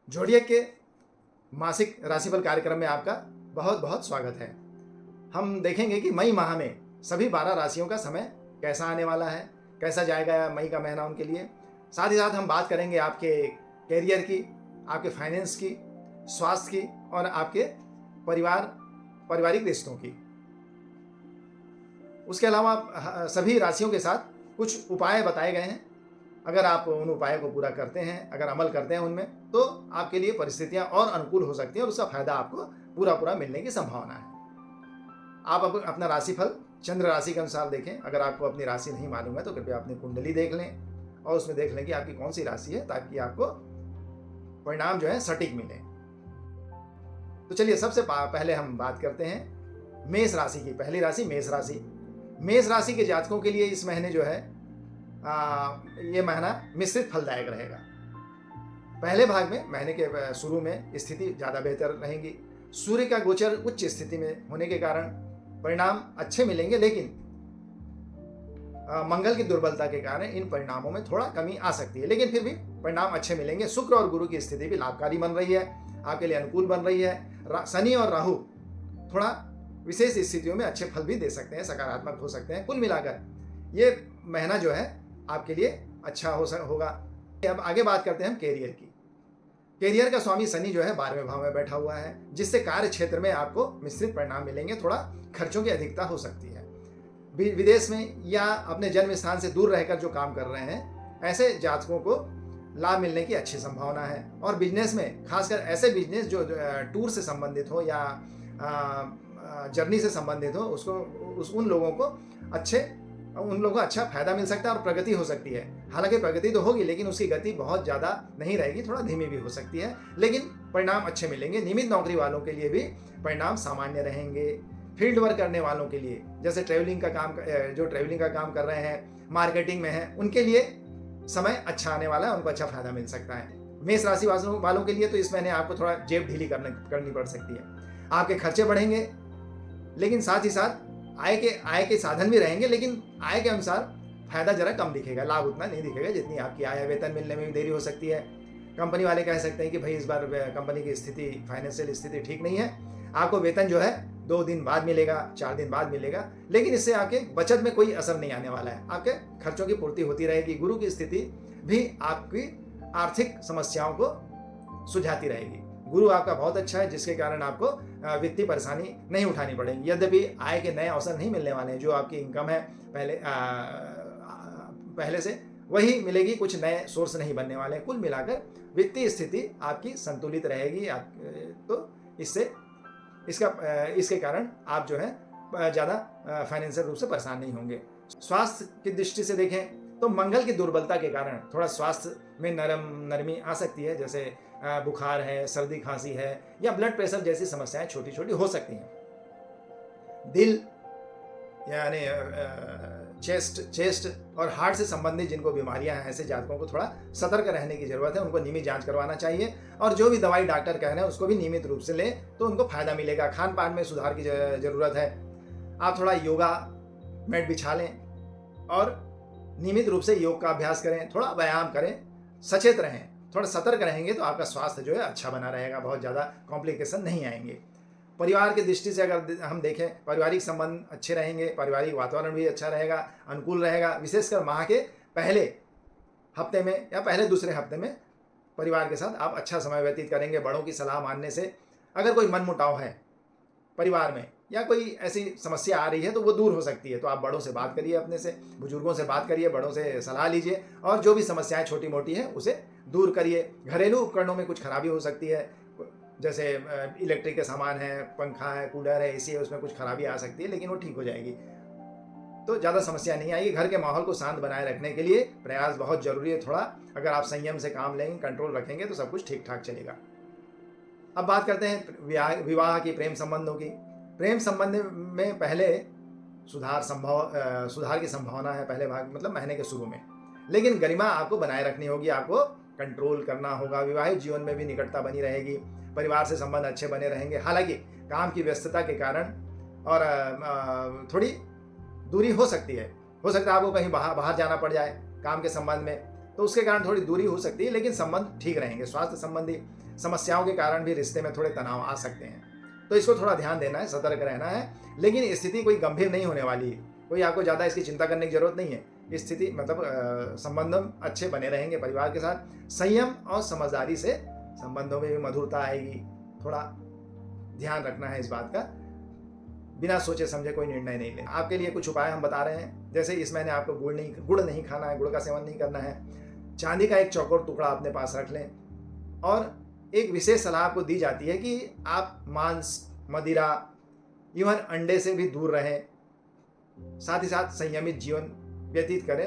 जोड़िए के मासिक राशिफल कार्यक्रम में आपका बहुत बहुत स्वागत है। हम देखेंगे कि मई माह में सभी 12 राशियों का समय कैसा आने वाला है, कैसा जाएगा मई का महीना उनके लिए। साथ ही साथ हम बात करेंगे आपके कैरियर की, आपके फाइनेंस की, स्वास्थ्य की और आपके पारिवारिक रिश्तों की। उसके अलावा सभी राशियों के साथ कुछ उपाय बताए गए हैं। अगर आप उन उपायों को पूरा करते हैं, अगर अमल करते हैं उनमें, तो आपके लिए परिस्थितियां और अनुकूल हो सकती हैं और उसका फायदा आपको पूरा मिलने की संभावना है। आप अपना राशिफल चंद्र राशि के अनुसार देखें। अगर आपको अपनी राशि नहीं मालूम है तो कृपया अपनी कुंडली देख लें और उसमें देख लें कि आपकी कौन सी राशि है, ताकि आपको परिणाम जो है सटीक मिले। तो चलिए सबसे पहले हम बात करते हैं मेष राशि की। पहली राशि मेष राशि। मेष राशि के जातकों के लिए इस महीने जो है ये महीना मिश्रित फलदायक रहेगा। पहले भाग में महीने के शुरू में स्थिति ज़्यादा बेहतर रहेगी। सूर्य का गोचर उच्च स्थिति में होने के कारण परिणाम अच्छे मिलेंगे, लेकिन मंगल की दुर्बलता के कारण इन परिणामों में थोड़ा कमी आ सकती है, लेकिन फिर भी परिणाम अच्छे मिलेंगे। शुक्र और गुरु की स्थिति भी लाभकारी बन रही है, आपके लिए अनुकूल बन रही है। शनि और राहु थोड़ा विशेष स्थितियों में अच्छे फल भी दे सकते हैं, सकारात्मक हो सकते हैं। कुल मिलाकर ये महीना जो है आपके लिए अच्छा होगा। अब आगे बात करते हैं हम कैरियर की। कैरियर का स्वामी शनि जो है 12वें भाव में बैठा हुआ है, जिससे कार्य क्षेत्र में आपको मिश्रित परिणाम मिलेंगे। थोड़ा खर्चों की अधिकता हो सकती है। विदेश में या अपने जन्म स्थान से दूर रहकर जो काम कर रहे हैं, ऐसे जातकों को लाभ मिलने की अच्छी संभावना है। और बिजनेस में खासकर ऐसे बिजनेस जो टूर से संबंधित हो या जर्नी से संबंधित हो, उन लोगों को अच्छा फायदा मिल सकता है और प्रगति हो सकती है। हालांकि प्रगति तो होगी, लेकिन उसकी गति बहुत ज़्यादा नहीं रहेगी, थोड़ा धीमी भी हो सकती है, लेकिन परिणाम अच्छे मिलेंगे। नियमित नौकरी वालों के लिए भी परिणाम सामान्य रहेंगे। फील्ड वर्क करने वालों के लिए, जैसे ट्रैवलिंग का काम कर रहे हैं, मार्केटिंग में है, उनके लिए समय अच्छा आने वाला है, उनको अच्छा फायदा मिल सकता है। मेष राशि वालों के लिए तो इस महीने आपको थोड़ा जेब ढीली करनी पड़ सकती है। आपके खर्चे बढ़ेंगे, लेकिन साथ ही साथ आय के साधन भी रहेंगे, लेकिन आय के अनुसार फायदा जरा कम दिखेगा, लाभ उतना नहीं दिखेगा जितनी आपकी आय है। वेतन मिलने में भी देरी हो सकती है। कंपनी वाले कह सकते हैं कि भाई इस बार कंपनी की स्थिति, फाइनेंशियल स्थिति ठीक नहीं है, आपको वेतन जो है 2 दिन बाद मिलेगा, 4 दिन बाद मिलेगा, लेकिन इससे आपके बचत में कोई असर नहीं आने वाला है। आपके खर्चों की पूर्ति होती रहेगी। गुरु की स्थिति भी आपकी आर्थिक समस्याओं को सुलझाती रहेगी। गुरु आपका बहुत अच्छा है, जिसके कारण आपको वित्तीय परेशानी नहीं उठानी पड़ेगी। यद्यपि आय के नए अवसर नहीं मिलने वाले हैं। जो आपकी इनकम है पहले से वही मिलेगी, कुछ नए सोर्स नहीं बनने वाले हैं। कुल मिलाकर वित्तीय स्थिति आपकी संतुलित रहेगी। तो इसके कारण आप जो है ज़्यादा फाइनेंशियल रूप से परेशान नहीं होंगे। स्वास्थ्य की दृष्टि से देखें तो मंगल की दुर्बलता के कारण थोड़ा स्वास्थ्य में नरमी आ सकती है, जैसे बुखार है, सर्दी खांसी है या ब्लड प्रेशर जैसी समस्याएं छोटी छोटी हो सकती हैं। दिल यानी चेस्ट और हार्ट से संबंधित जिनको बीमारियां हैं, ऐसे जातकों को थोड़ा सतर्क रहने की जरूरत है। उनको नियमित जांच करवाना चाहिए और जो भी दवाई डॉक्टर कह रहे हैं उसको भी नियमित रूप से लें, तो उनको फायदा मिलेगा। खान पान में सुधार की जरूरत है। आप थोड़ा योगा मैट बिछा लें और नियमित रूप से योग का अभ्यास करें, थोड़ा व्यायाम करें, सचेत रहें। थोड़ा सतर्क रहेंगे तो आपका स्वास्थ्य जो है अच्छा बना रहेगा, बहुत ज़्यादा कॉम्प्लिकेशन नहीं आएंगे। परिवार की दृष्टि से अगर हम देखें, पारिवारिक संबंध अच्छे रहेंगे, पारिवारिक वातावरण भी अच्छा रहेगा, अनुकूल रहेगा। विशेषकर माह के पहले हफ्ते में या पहले दूसरे हफ्ते में परिवार के साथ आप अच्छा समय व्यतीत करेंगे। बड़ों की सलाह मानने से अगर कोई मनमुटाव है परिवार में या कोई ऐसी समस्या आ रही है तो वो दूर हो सकती है। तो आप बड़ों से बात करिए, अपने से बुजुर्गों से बात करिए, बड़ों से सलाह लीजिए और जो भी समस्याएं छोटी मोटी हैं उसे दूर करिए। घरेलू उपकरणों में कुछ खराबी हो सकती है, जैसे इलेक्ट्रिक के सामान है, पंखा है, कूलर है, एसी है, उसमें कुछ खराबी आ सकती है, लेकिन वो ठीक हो जाएगी, तो ज़्यादा समस्या नहीं आएगी। घर के माहौल को शांत बनाए रखने के लिए प्रयास बहुत जरूरी है। थोड़ा अगर आप संयम से काम लेंगे, कंट्रोल रखेंगे तो सब कुछ ठीक ठाक चलेगा। अब बात करते हैं विवाह की, प्रेम संबंधों की। प्रेम संबंध में पहले सुधार की संभावना है, पहले भाग मतलब महीने के शुरू में, लेकिन गरिमा आपको बनाए रखनी होगी, आपको कंट्रोल करना होगा। विवाहित जीवन में भी निकटता बनी रहेगी, परिवार से संबंध अच्छे बने रहेंगे। हालांकि काम की व्यस्तता के कारण और थोड़ी दूरी हो सकती है। आपको कहीं बाहर जाना पड़ जाए काम के संबंध में, तो उसके कारण थोड़ी दूरी हो सकती है, लेकिन संबंध ठीक रहेंगे। स्वास्थ्य संबंधी समस्याओं के कारण भी रिश्ते में थोड़े तनाव आ सकते हैं, तो इसको थोड़ा ध्यान देना है, सतर्क रहना है। लेकिन स्थिति कोई गंभीर नहीं होने वाली है, कोई आपको ज़्यादा इसकी चिंता करने की जरूरत नहीं है। स्थिति मतलब संबंध अच्छे बने रहेंगे परिवार के साथ। संयम और समझदारी से संबंधों में भी मधुरता आएगी, थोड़ा ध्यान रखना है इस बात का। बिना सोचे समझे कोई निर्णय नहीं लेना। आपके लिए कुछ उपाय हम बता रहे हैं, जैसे इस महीने आपको गुड़ नहीं खाना है, गुड़ का सेवन नहीं करना है। चांदी का एक चौकोर टुकड़ा अपने पास रख लें। और एक विशेष सलाह आपको दी जाती है कि आप मांस, मदिरा, इवन अंडे से भी दूर रहें, साथ ही साथ संयमित जीवन व्यतीत करें।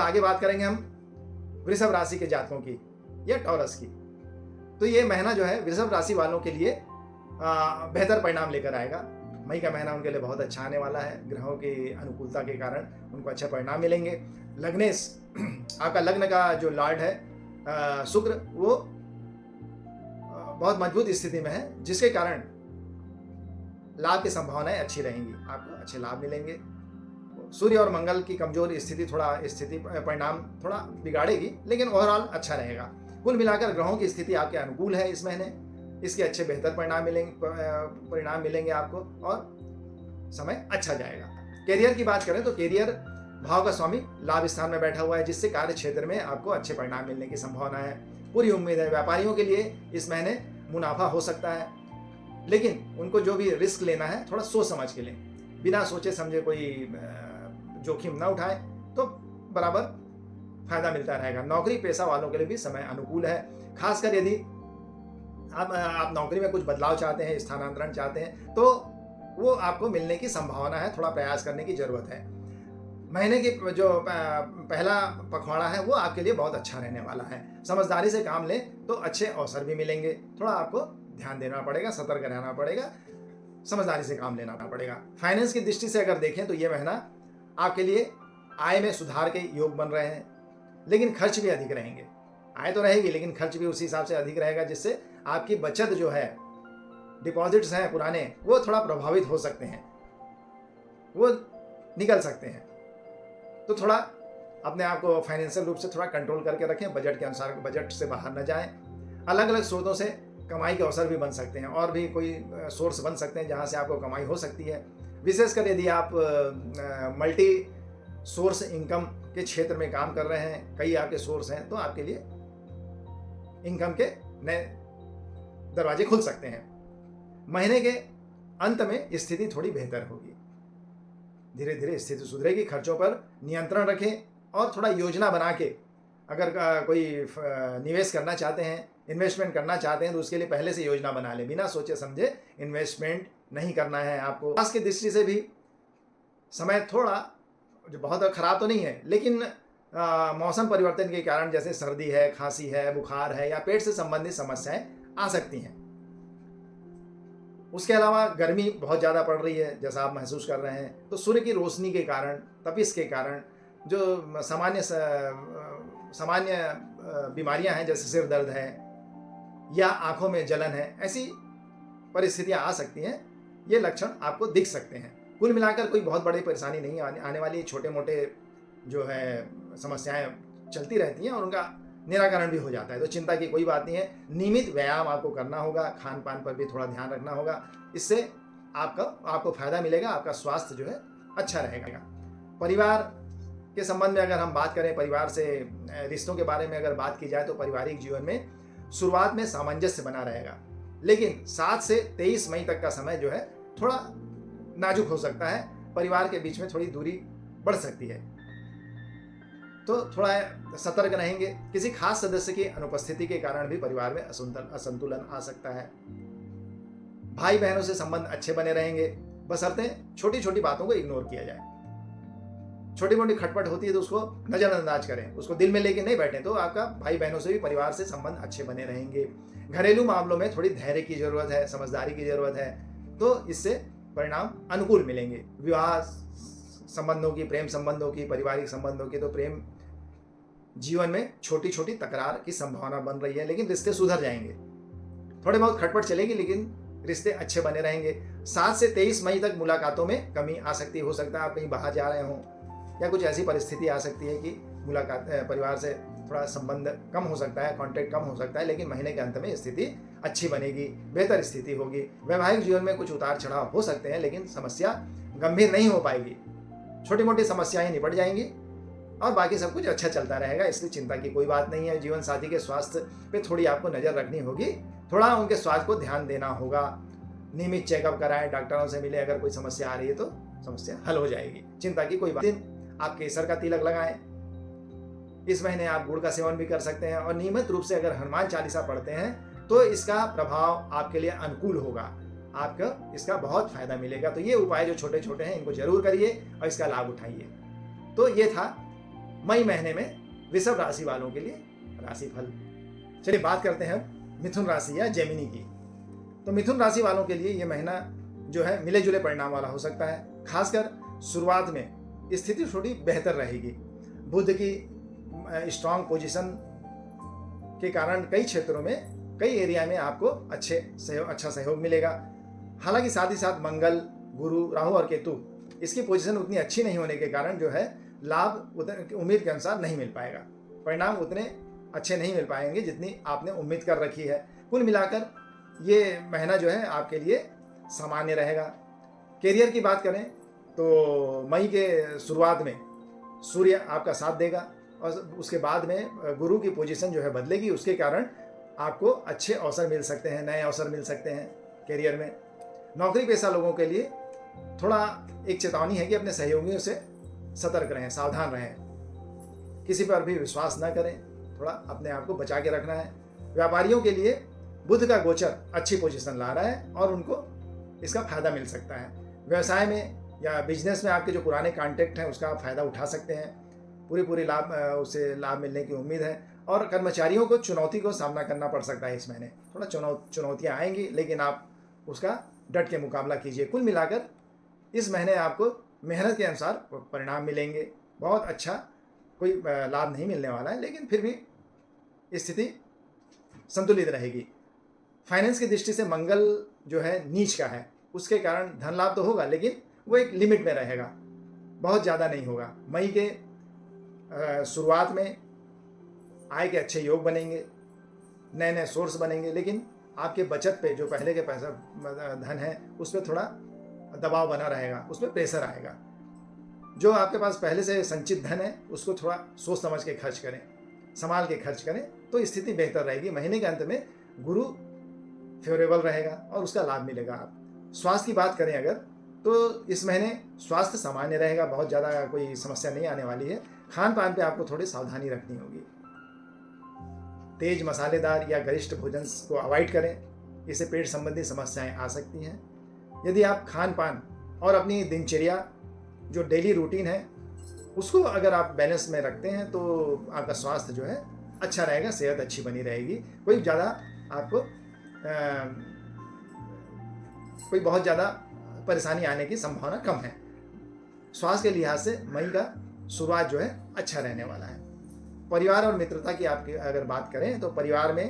आगे बात करेंगे हम वृषभ राशि के जातकों की या टॉरस की। तो ये महीना जो है वृषभ राशि वालों के लिए बेहतर परिणाम लेकर आएगा। मई का महीना उनके लिए बहुत अच्छा आने वाला है। ग्रहों की अनुकूलता के कारण उनको अच्छे परिणाम मिलेंगे। लग्नेश, आपका लग्न का जो लॉर्ड है शुक्र, वो बहुत मजबूत स्थिति में है, जिसके कारण लाभ की संभावनाएं अच्छी रहेंगी, आपको अच्छे लाभ मिलेंगे। सूर्य और मंगल की कमजोर स्थिति परिणाम थोड़ा बिगाड़ेगी, लेकिन ओवरऑल अच्छा रहेगा। कुल मिलाकर ग्रहों की स्थिति आपके अनुकूल है इस महीने। इसके अच्छे बेहतर परिणाम मिलेंगे आपको और समय अच्छा जाएगा। कैरियर की बात करें तो कैरियर भाव का स्वामी लाभ स्थान में बैठा हुआ है, जिससे कार्य क्षेत्र में आपको अच्छे परिणाम मिलने की संभावना है। पूरी उम्मीद है। व्यापारियों के लिए इस महीने मुनाफा हो सकता है, लेकिन उनको जो भी रिस्क लेना है थोड़ा सोच समझ के लें। बिना सोचे समझे कोई जोखिम ना उठाए तो बराबर फायदा मिलता रहेगा। नौकरी पेशा वालों के लिए भी समय अनुकूल है। खासकर यदि आप नौकरी में कुछ बदलाव चाहते हैं, स्थानांतरण चाहते हैं, तो वो आपको मिलने की संभावना है। थोड़ा प्रयास करने की जरूरत है। महीने की जो पहला पखवाड़ा है वो आपके लिए बहुत अच्छा रहने वाला है। समझदारी से काम लें तो अच्छे अवसर भी मिलेंगे। थोड़ा आपको ध्यान देना पड़ेगा, सतर्क रहना पड़ेगा, समझदारी से काम लेना पड़ेगा। फाइनेंस की दृष्टि से अगर देखें तो ये महीना आपके लिए आय में सुधार के योग बन रहे हैं, लेकिन खर्च भी अधिक रहेंगे। आय तो रहेगी लेकिन खर्च भी उसी हिसाब से अधिक रहेगा, जिससे आपकी बचत जो है, डिपॉजिट्स हैं पुराने, वो थोड़ा प्रभावित हो सकते हैं, वो निकल सकते हैं। तो थोड़ा अपने आप को फाइनेंशियल रूप से थोड़ा कंट्रोल करके रखें। बजट के अनुसार, बजट से बाहर न जाएं। अलग अलग स्रोतों से कमाई के अवसर भी बन सकते हैं, और भी कोई सोर्स बन सकते हैं जहां से आपको कमाई हो सकती है। विशेषकर यदि आप मल्टी सोर्स इनकम के क्षेत्र में काम कर रहे हैं, कई आपके सोर्स हैं, तो आपके लिए इनकम के नए दरवाजे खुल सकते हैं। महीने के अंत में स्थिति थोड़ी बेहतर होगी। धीरे धीरे स्थिति सुधरेगी। खर्चों पर नियंत्रण रखें और थोड़ा योजना बना के अगर कोई निवेश करना चाहते हैं, इन्वेस्टमेंट करना चाहते हैं, तो उसके लिए पहले से योजना बना लें। बिना सोचे समझे इन्वेस्टमेंट नहीं करना है आपको। स्वास्थ्य की दृष्टि से भी समय थोड़ा जो बहुत खराब तो नहीं है, लेकिन मौसम परिवर्तन के कारण जैसे सर्दी है, खांसी है, बुखार है या पेट से संबंधित समस्याएं आ सकती हैं। उसके अलावा गर्मी बहुत ज़्यादा पड़ रही है, जैसा आप महसूस कर रहे हैं, तो सूर्य की रोशनी के कारण, तपिश के कारण जो सामान्य बीमारियां हैं, जैसे सिर दर्द है या आंखों में जलन है, ऐसी परिस्थितियां आ सकती हैं। ये लक्षण आपको दिख सकते हैं। कुल मिलाकर कोई बहुत बड़ी परेशानी नहीं आने वाली। छोटे मोटे जो है समस्याएं चलती रहती हैं और उनका निराकरण भी हो जाता है, तो चिंता की कोई बात नहीं है। नियमित व्यायाम आपको करना होगा, खान पान पर भी थोड़ा ध्यान रखना होगा। इससे आपको फायदा मिलेगा, आपका स्वास्थ्य जो है अच्छा रहेगा। परिवार के संबंध में अगर हम बात करें, परिवार से रिश्तों के बारे में अगर बात की जाए, तो पारिवारिक जीवन में शुरुआत में सामंजस्य बना रहेगा, लेकिन 7 से 23 मई तक का समय जो है थोड़ा नाजुक हो सकता है। परिवार के बीच में थोड़ी दूरी बढ़ सकती है, तो थोड़ा सतर्क रहेंगे। किसी खास सदस्य की अनुपस्थिति के कारण भी परिवार में असंतुलन आ सकता है। भाई बहनों से संबंध अच्छे बने रहेंगे, बशर्ते छोटी छोटी बातों को इग्नोर किया जाए। छोटी मोटी खटपट होती है तो उसको नजरअंदाज करें, उसको दिल में लेके नहीं बैठे, तो आपका भाई बहनों से भी, परिवार से संबंध अच्छे बने रहेंगे। घरेलू मामलों में थोड़ी धैर्य की जरूरत है, समझदारी की जरूरत है, तो इससे परिणाम अनुकूल मिलेंगे। विवाह संबंधों की, प्रेम संबंधों की, पारिवारिक संबंधों की, तो प्रेम जीवन में छोटी छोटी तकरार की संभावना बन रही है, लेकिन रिश्ते सुधर जाएंगे। थोड़े बहुत खटपट चलेगी, लेकिन रिश्ते अच्छे बने रहेंगे। 7 से 23 मई तक मुलाकातों में कमी आ सकती, हो सकता है आप कहीं बाहर जा रहे हो या कुछ ऐसी परिस्थिति आ सकती है कि मुलाकात परिवार से थोड़ा संबंध कम हो सकता है, कांटेक्ट कम हो सकता है, लेकिन महीने के अंत में स्थिति अच्छी बनेगी, बेहतर स्थिति होगी। वैवाहिक जीवन में कुछ उतार चढ़ाव हो सकते हैं, लेकिन समस्या गंभीर नहीं हो पाएगी, छोटी मोटी समस्याएं निपट जाएंगी और बाकी सब कुछ अच्छा चलता रहेगा, इसलिए चिंता की कोई बात नहीं है। जीवन साथी के स्वास्थ्य पे थोड़ी आपको नज़र रखनी होगी, थोड़ा उनके स्वास्थ्य को ध्यान देना होगा। नियमित चेकअप कराएं, डॉक्टरों से मिले, अगर कोई समस्या आ रही है तो समस्या हल हो जाएगी, चिंता की कोई बात नहीं। आप केसर का तिलक लगाएं। इस महीने आप गुड़ का सेवन भी कर सकते हैं और नियमित रूप से अगर हनुमान चालीसा पढ़ते हैं तो इसका प्रभाव आपके लिए अनुकूल होगा, आपको इसका बहुत फायदा मिलेगा। तो ये उपाय जो छोटे छोटे हैं इनको जरूर करिए और इसका लाभ उठाइए। तो ये था मई महीने में वृषभ राशि वालों के लिए राशिफल। चलिए बात करते हैं मिथुन राशि या जेमिनी की। तो मिथुन राशि वालों के लिए ये महीना जो है मिले जुले परिणाम वाला हो सकता है। खासकर शुरुआत में स्थिति थोड़ी बेहतर रहेगी। बुध की स्ट्रांग पोजीशन के कारण कई क्षेत्रों में, कई एरिया में आपको अच्छा सहयोग मिलेगा। हालांकि साथ ही साथ मंगल, गुरु, राहु और केतु इसकी पोजीशन उतनी अच्छी नहीं होने के कारण जो है लाभ उम्मीद के अनुसार नहीं मिल पाएगा, परिणाम उतने अच्छे नहीं मिल पाएंगे जितनी आपने उम्मीद कर रखी है। कुल मिलाकर ये महीना जो है आपके लिए सामान्य रहेगा। कैरियर की बात करें तो मई के शुरुआत में सूर्य आपका साथ देगा और उसके बाद में गुरु की पोजीशन जो है बदलेगी, उसके कारण आपको अच्छे अवसर मिल सकते हैं, नए अवसर मिल सकते हैं कैरियर में। नौकरी पेशा लोगों के लिए थोड़ा एक चेतावनी है कि अपने सहयोगियों से सतर्क रहें, सावधान रहें, किसी पर भी विश्वास ना करें, थोड़ा अपने आप को बचा के रखना है। व्यापारियों के लिए बुध का गोचर अच्छी पोजीशन ला रहा है और उनको इसका फायदा मिल सकता है। व्यवसाय में या बिजनेस में आपके जो पुराने कॉन्टैक्ट हैं उसका आप फायदा उठा सकते हैं, पूरी उससे लाभ मिलने की उम्मीद है। और कर्मचारियों को चुनौती को सामना करना पड़ सकता है इस महीने, थोड़ा चुनौतियाँ आएंगी, लेकिन आप उसका डट के मुकाबला कीजिए। कुल मिलाकर इस महीने आपको मेहनत के अनुसार परिणाम मिलेंगे। बहुत अच्छा कोई लाभ नहीं मिलने वाला है, लेकिन फिर भी स्थिति संतुलित रहेगी। फाइनेंस की दृष्टि से मंगल जो है नीच का है, उसके कारण धन लाभ तो होगा, लेकिन वो एक लिमिट में रहेगा, बहुत ज़्यादा नहीं होगा। मई के शुरुआत में आय के अच्छे योग बनेंगे, नए नए सोर्स बनेंगे, लेकिन आपके बचत पे जो पहले के पैसा धन है उस पर थोड़ा दबाव बना रहेगा, उस पर प्रेशर आएगा। जो आपके पास पहले से संचित धन है उसको थोड़ा सोच समझ के खर्च करें, संभाल के खर्च करें, तो स्थिति बेहतर रहेगी। महीने के अंत में गुरु फेवरेबल रहेगा और उसका लाभ मिलेगा। आप स्वास्थ्य की बात करें अगर, तो इस महीने स्वास्थ्य सामान्य रहेगा, बहुत ज़्यादा कोई समस्या नहीं आने वाली है। खान पान पे आपको थोड़ी सावधानी रखनी होगी। तेज मसालेदार या गरिष्ठ भोजन को अवॉइड करें, इससे पेट संबंधी समस्याएं आ सकती हैं। यदि आप खान पान और अपनी दिनचर्या जो डेली रूटीन है उसको अगर आप बैलेंस में रखते हैं तो आपका स्वास्थ्य जो है अच्छा रहेगा, सेहत अच्छी बनी रहेगी। कोई ज़्यादा आपको कोई बहुत ज़्यादा परेशानी आने की संभावना कम है। स्वास्थ्य के लिहाज से मई का शुरुआत जो है अच्छा रहने वाला है। परिवार और मित्रता की आपकी अगर बात करें तो परिवार में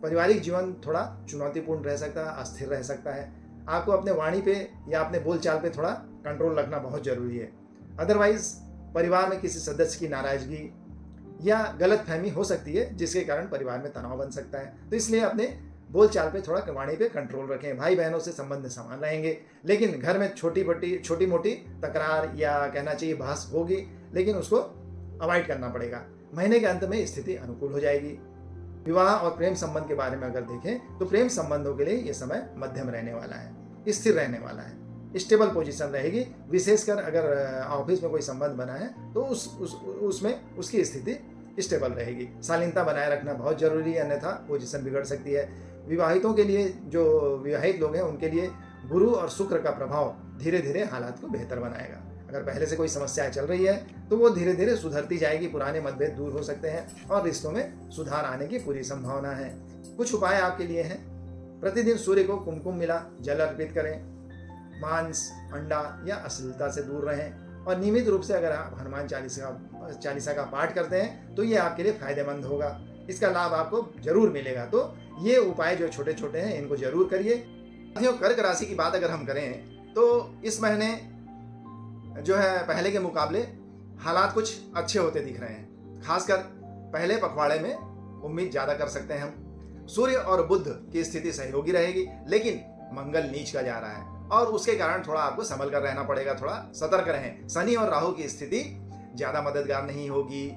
पारिवारिक जीवन थोड़ा चुनौतीपूर्ण रह सकता है, अस्थिर रह सकता है। आपको अपने वाणी पे या अपने बोलचाल पे थोड़ा कंट्रोल रखना बहुत ज़रूरी है। अदरवाइज परिवार में किसी सदस्य की नाराज़गी या गलतफहमी हो सकती है जिसके कारण परिवार में तनाव बन सकता है। तो इसलिए अपने बोलचाल पे थोड़ा वाणी पे कंट्रोल रखें। भाई बहनों से संबंध समान रहेंगे, लेकिन घर में छोटी मोटी तकरार या कहना चाहिए बहस होगी, लेकिन उसको अवॉइड करना पड़ेगा। महीने के अंत में स्थिति अनुकूल हो जाएगी। विवाह और प्रेम संबंध के बारे में अगर देखें तो प्रेम संबंधों के लिए ये समय मध्यम रहने वाला है, स्थिर रहने वाला है, स्टेबल पोजीशन रहेगी। विशेषकर अगर ऑफिस में कोई संबंध बना है तो उसमें उसकी स्थिति स्टेबल रहेगी। शालीनता बनाए रखना बहुत जरूरी है, अन्यथा पोजीशन बिगड़ सकती है। विवाहितों के लिए, जो विवाहित लोग हैं उनके लिए गुरु और शुक्र का प्रभाव धीरे धीरे हालात को बेहतर बनाएगा। अगर पहले से कोई समस्या चल रही है तो वो धीरे धीरे सुधरती जाएगी, पुराने मतभेद दूर हो सकते हैं और रिश्तों में सुधार आने की पूरी संभावना है। कुछ उपाय आपके लिए हैं। प्रतिदिन सूर्य को कुमकुम मिला जल अर्पित करें, मांस, अंडा या अश्लीलता से दूर रहें और नियमित रूप से अगर आप हनुमान चालीसा का पाठ करते हैं तो ये आपके लिए फायदेमंद होगा। इसका लाभ आपको जरूर मिलेगा। तो ये उपाय जो छोटे छोटे हैं इनको जरूर करिए। साथियों, कर्क राशि की बात अगर हम करें तो इस महीने जो है पहले के मुकाबले हालात कुछ अच्छे होते दिख रहे हैं। खासकर पहले पखवाड़े में उम्मीद ज्यादा कर सकते हैं हम। सूर्य और बुध की स्थिति सहयोगी रहेगी, लेकिन मंगल नीच का जा रहा है और उसके कारण थोड़ा आपको संभल कर रहना पड़ेगा, थोड़ा सतर्क रहें। शनि और राहु की स्थिति ज्यादा मददगार नहीं होगी।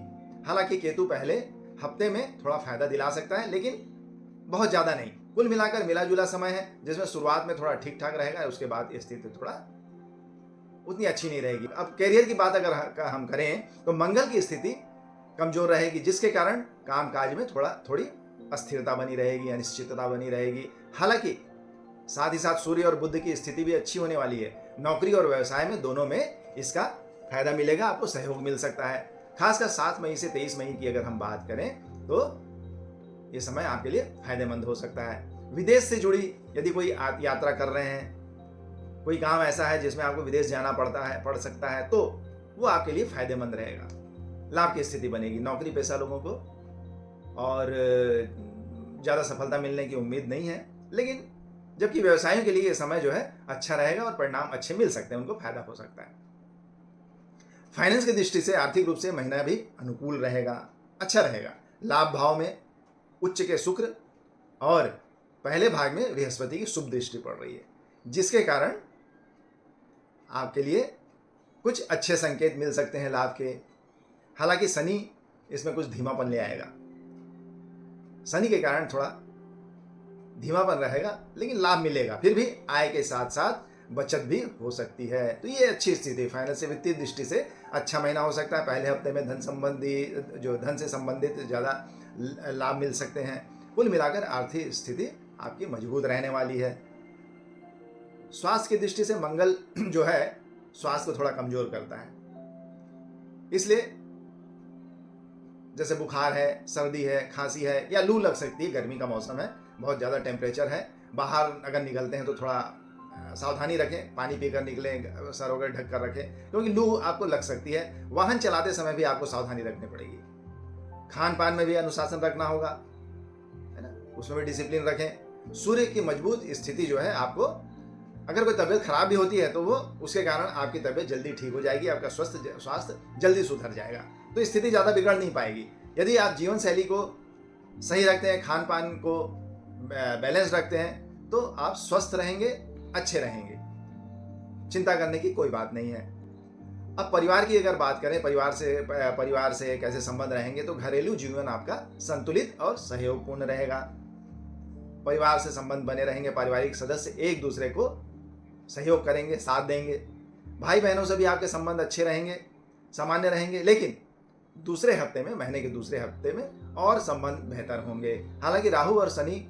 हालांकि केतु पहले हफ्ते में थोड़ा फायदा दिला सकता है, लेकिन बहुत ज्यादा नहीं। कुल मिलाकर मिला जुला समय है, जिसमें शुरुआत में थोड़ा ठीक ठाक रहेगा, उसके बाद स्थिति थोड़ा उतनी अच्छी नहीं रहेगी। अब कैरियर की बात अगर हम करें तो मंगल की स्थिति कमजोर रहेगी, जिसके कारण कामकाज में थोड़ी अस्थिरता बनी रहेगी, अनिश्चितता बनी रहेगी। हालांकि साथ ही साथ सूर्य और बुध की स्थिति भी अच्छी होने वाली है। नौकरी और व्यवसाय में दोनों में इसका फायदा मिलेगा, आपको सहयोग मिल सकता है। खासकर 7 मई से 23 मई की अगर हम बात करें तो ये समय आपके लिए फायदेमंद हो सकता है। विदेश से जुड़ी यदि कोई यात्रा कर रहे हैं, कोई काम ऐसा है जिसमें आपको विदेश जाना पड़ सकता है, तो वो आपके लिए फायदेमंद रहेगा। लाभ की स्थिति बनेगी नौकरी पेशा लोगों को, और ज़्यादा सफलता मिलने की उम्मीद नहीं है, लेकिन जबकि व्यवसायियों के लिए ये समय जो है अच्छा रहेगा और परिणाम अच्छे मिल सकते हैं, उनको फायदा हो सकता है। फाइनेंस की दृष्टि से आर्थिक रूप से महीना भी अनुकूल रहेगा, अच्छा रहेगा। लाभ भाव में उच्च के शुक्र और पहले भाग में बृहस्पति की शुभ दृष्टि पड़ रही है, जिसके कारण आपके लिए कुछ अच्छे संकेत मिल सकते हैं लाभ के। हालांकि शनि इसमें कुछ धीमापन ले आएगा, शनि के कारण थोड़ा धीमापन रहेगा, लेकिन लाभ मिलेगा। फिर भी आय के साथ साथ बचत भी हो सकती है, तो ये अच्छी स्थिति फाइनेंस से वित्तीय दृष्टि से अच्छा महीना हो सकता है। पहले हफ्ते में धन से संबंधित ज़्यादा लाभ मिल सकते हैं। कुल मिलाकर आर्थिक स्थिति आपकी मजबूत रहने वाली है। स्वास्थ्य की दृष्टि से मंगल जो है स्वास्थ्य को थोड़ा कमजोर करता है, इसलिए जैसे बुखार है, सर्दी है, खांसी है या लू लग सकती है। गर्मी का मौसम है, बहुत ज़्यादा टेम्परेचर है, बाहर अगर निकलते हैं तो थोड़ा सावधानी रखें, पानी पीकर निकलें, सर वगैरह ढक कर रखें, क्योंकि लू आपको लग सकती है। वाहन चलाते समय भी आपको सावधानी रखनी पड़ेगी। खान पान में भी अनुशासन रखना होगा, है ना, उसमें भी डिसिप्लिन रखें। सूर्य की मजबूत स्थिति जो है, आपको अगर कोई तबीयत खराब भी होती है तो वो उसके कारण आपकी तबीयत जल्दी ठीक हो जाएगी, आपका स्वास्थ्य जल्दी सुधर जाएगा, तो स्थिति ज़्यादा बिगड़ नहीं पाएगी। यदि आप जीवन शैली को सही रखते हैं, खान पान को बैलेंस रखते हैं, तो आप स्वस्थ रहेंगे, अच्छे रहेंगे, चिंता करने की कोई बात नहीं है। अब परिवार की अगर बात करें, परिवार से कैसे संबंध रहेंगे, तो घरेलू जीवन आपका संतुलित और सहयोगपूर्ण रहेगा। परिवार से संबंध बने रहेंगे, पारिवारिक सदस्य एक दूसरे को सहयोग करेंगे, साथ देंगे। भाई बहनों से भी आपके संबंध अच्छे रहेंगे, सामान्य रहेंगे, लेकिन दूसरे हफ्ते में, महीने के दूसरे हफ्ते में और संबंध बेहतर होंगे। हालांकि राहु और शनि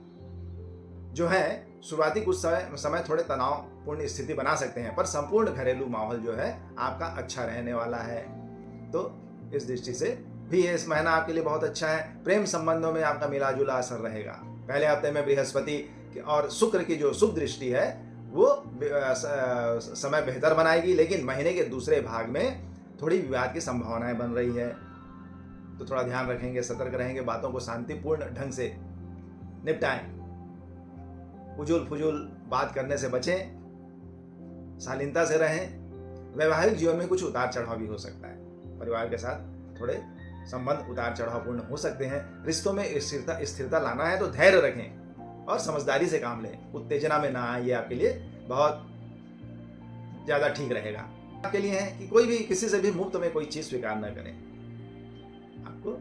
जो है शुरुआती कुछ समय थोड़े तनावपूर्ण स्थिति बना सकते हैं, पर संपूर्ण घरेलू माहौल जो है आपका अच्छा रहने वाला है। तो इस दृष्टि से भी ये इस महीना आपके लिए बहुत अच्छा है। प्रेम संबंधों में आपका मिला जुला असर रहेगा। पहले हफ्ते में बृहस्पति और शुक्र की जो शुभ दृष्टि है वो समय बेहतर बनाएगी, लेकिन महीने के दूसरे भाग में थोड़ी विवाद की संभावनाएं बन रही है, तो थोड़ा ध्यान रखेंगे, सतर्क रहेंगे, बातों को शांतिपूर्ण ढंग से निपटाएं, उजुल फुजुल बात करने से बचें, शालीनता से रहें। वैवाहिक जीवन में कुछ उतार चढ़ाव भी हो सकता है, परिवार के साथ थोड़े संबंध उतार चढ़ावपूर्ण हो सकते हैं। रिश्तों में स्थिरता लाना है तो धैर्य रखें और समझदारी से काम लें, उत्तेजना में ना आए, ये आपके लिए बहुत ज़्यादा ठीक रहेगा। आपके लिए है कि कोई भी किसी से भी मुफ्त में कोई चीज़ स्वीकार न करें। आपको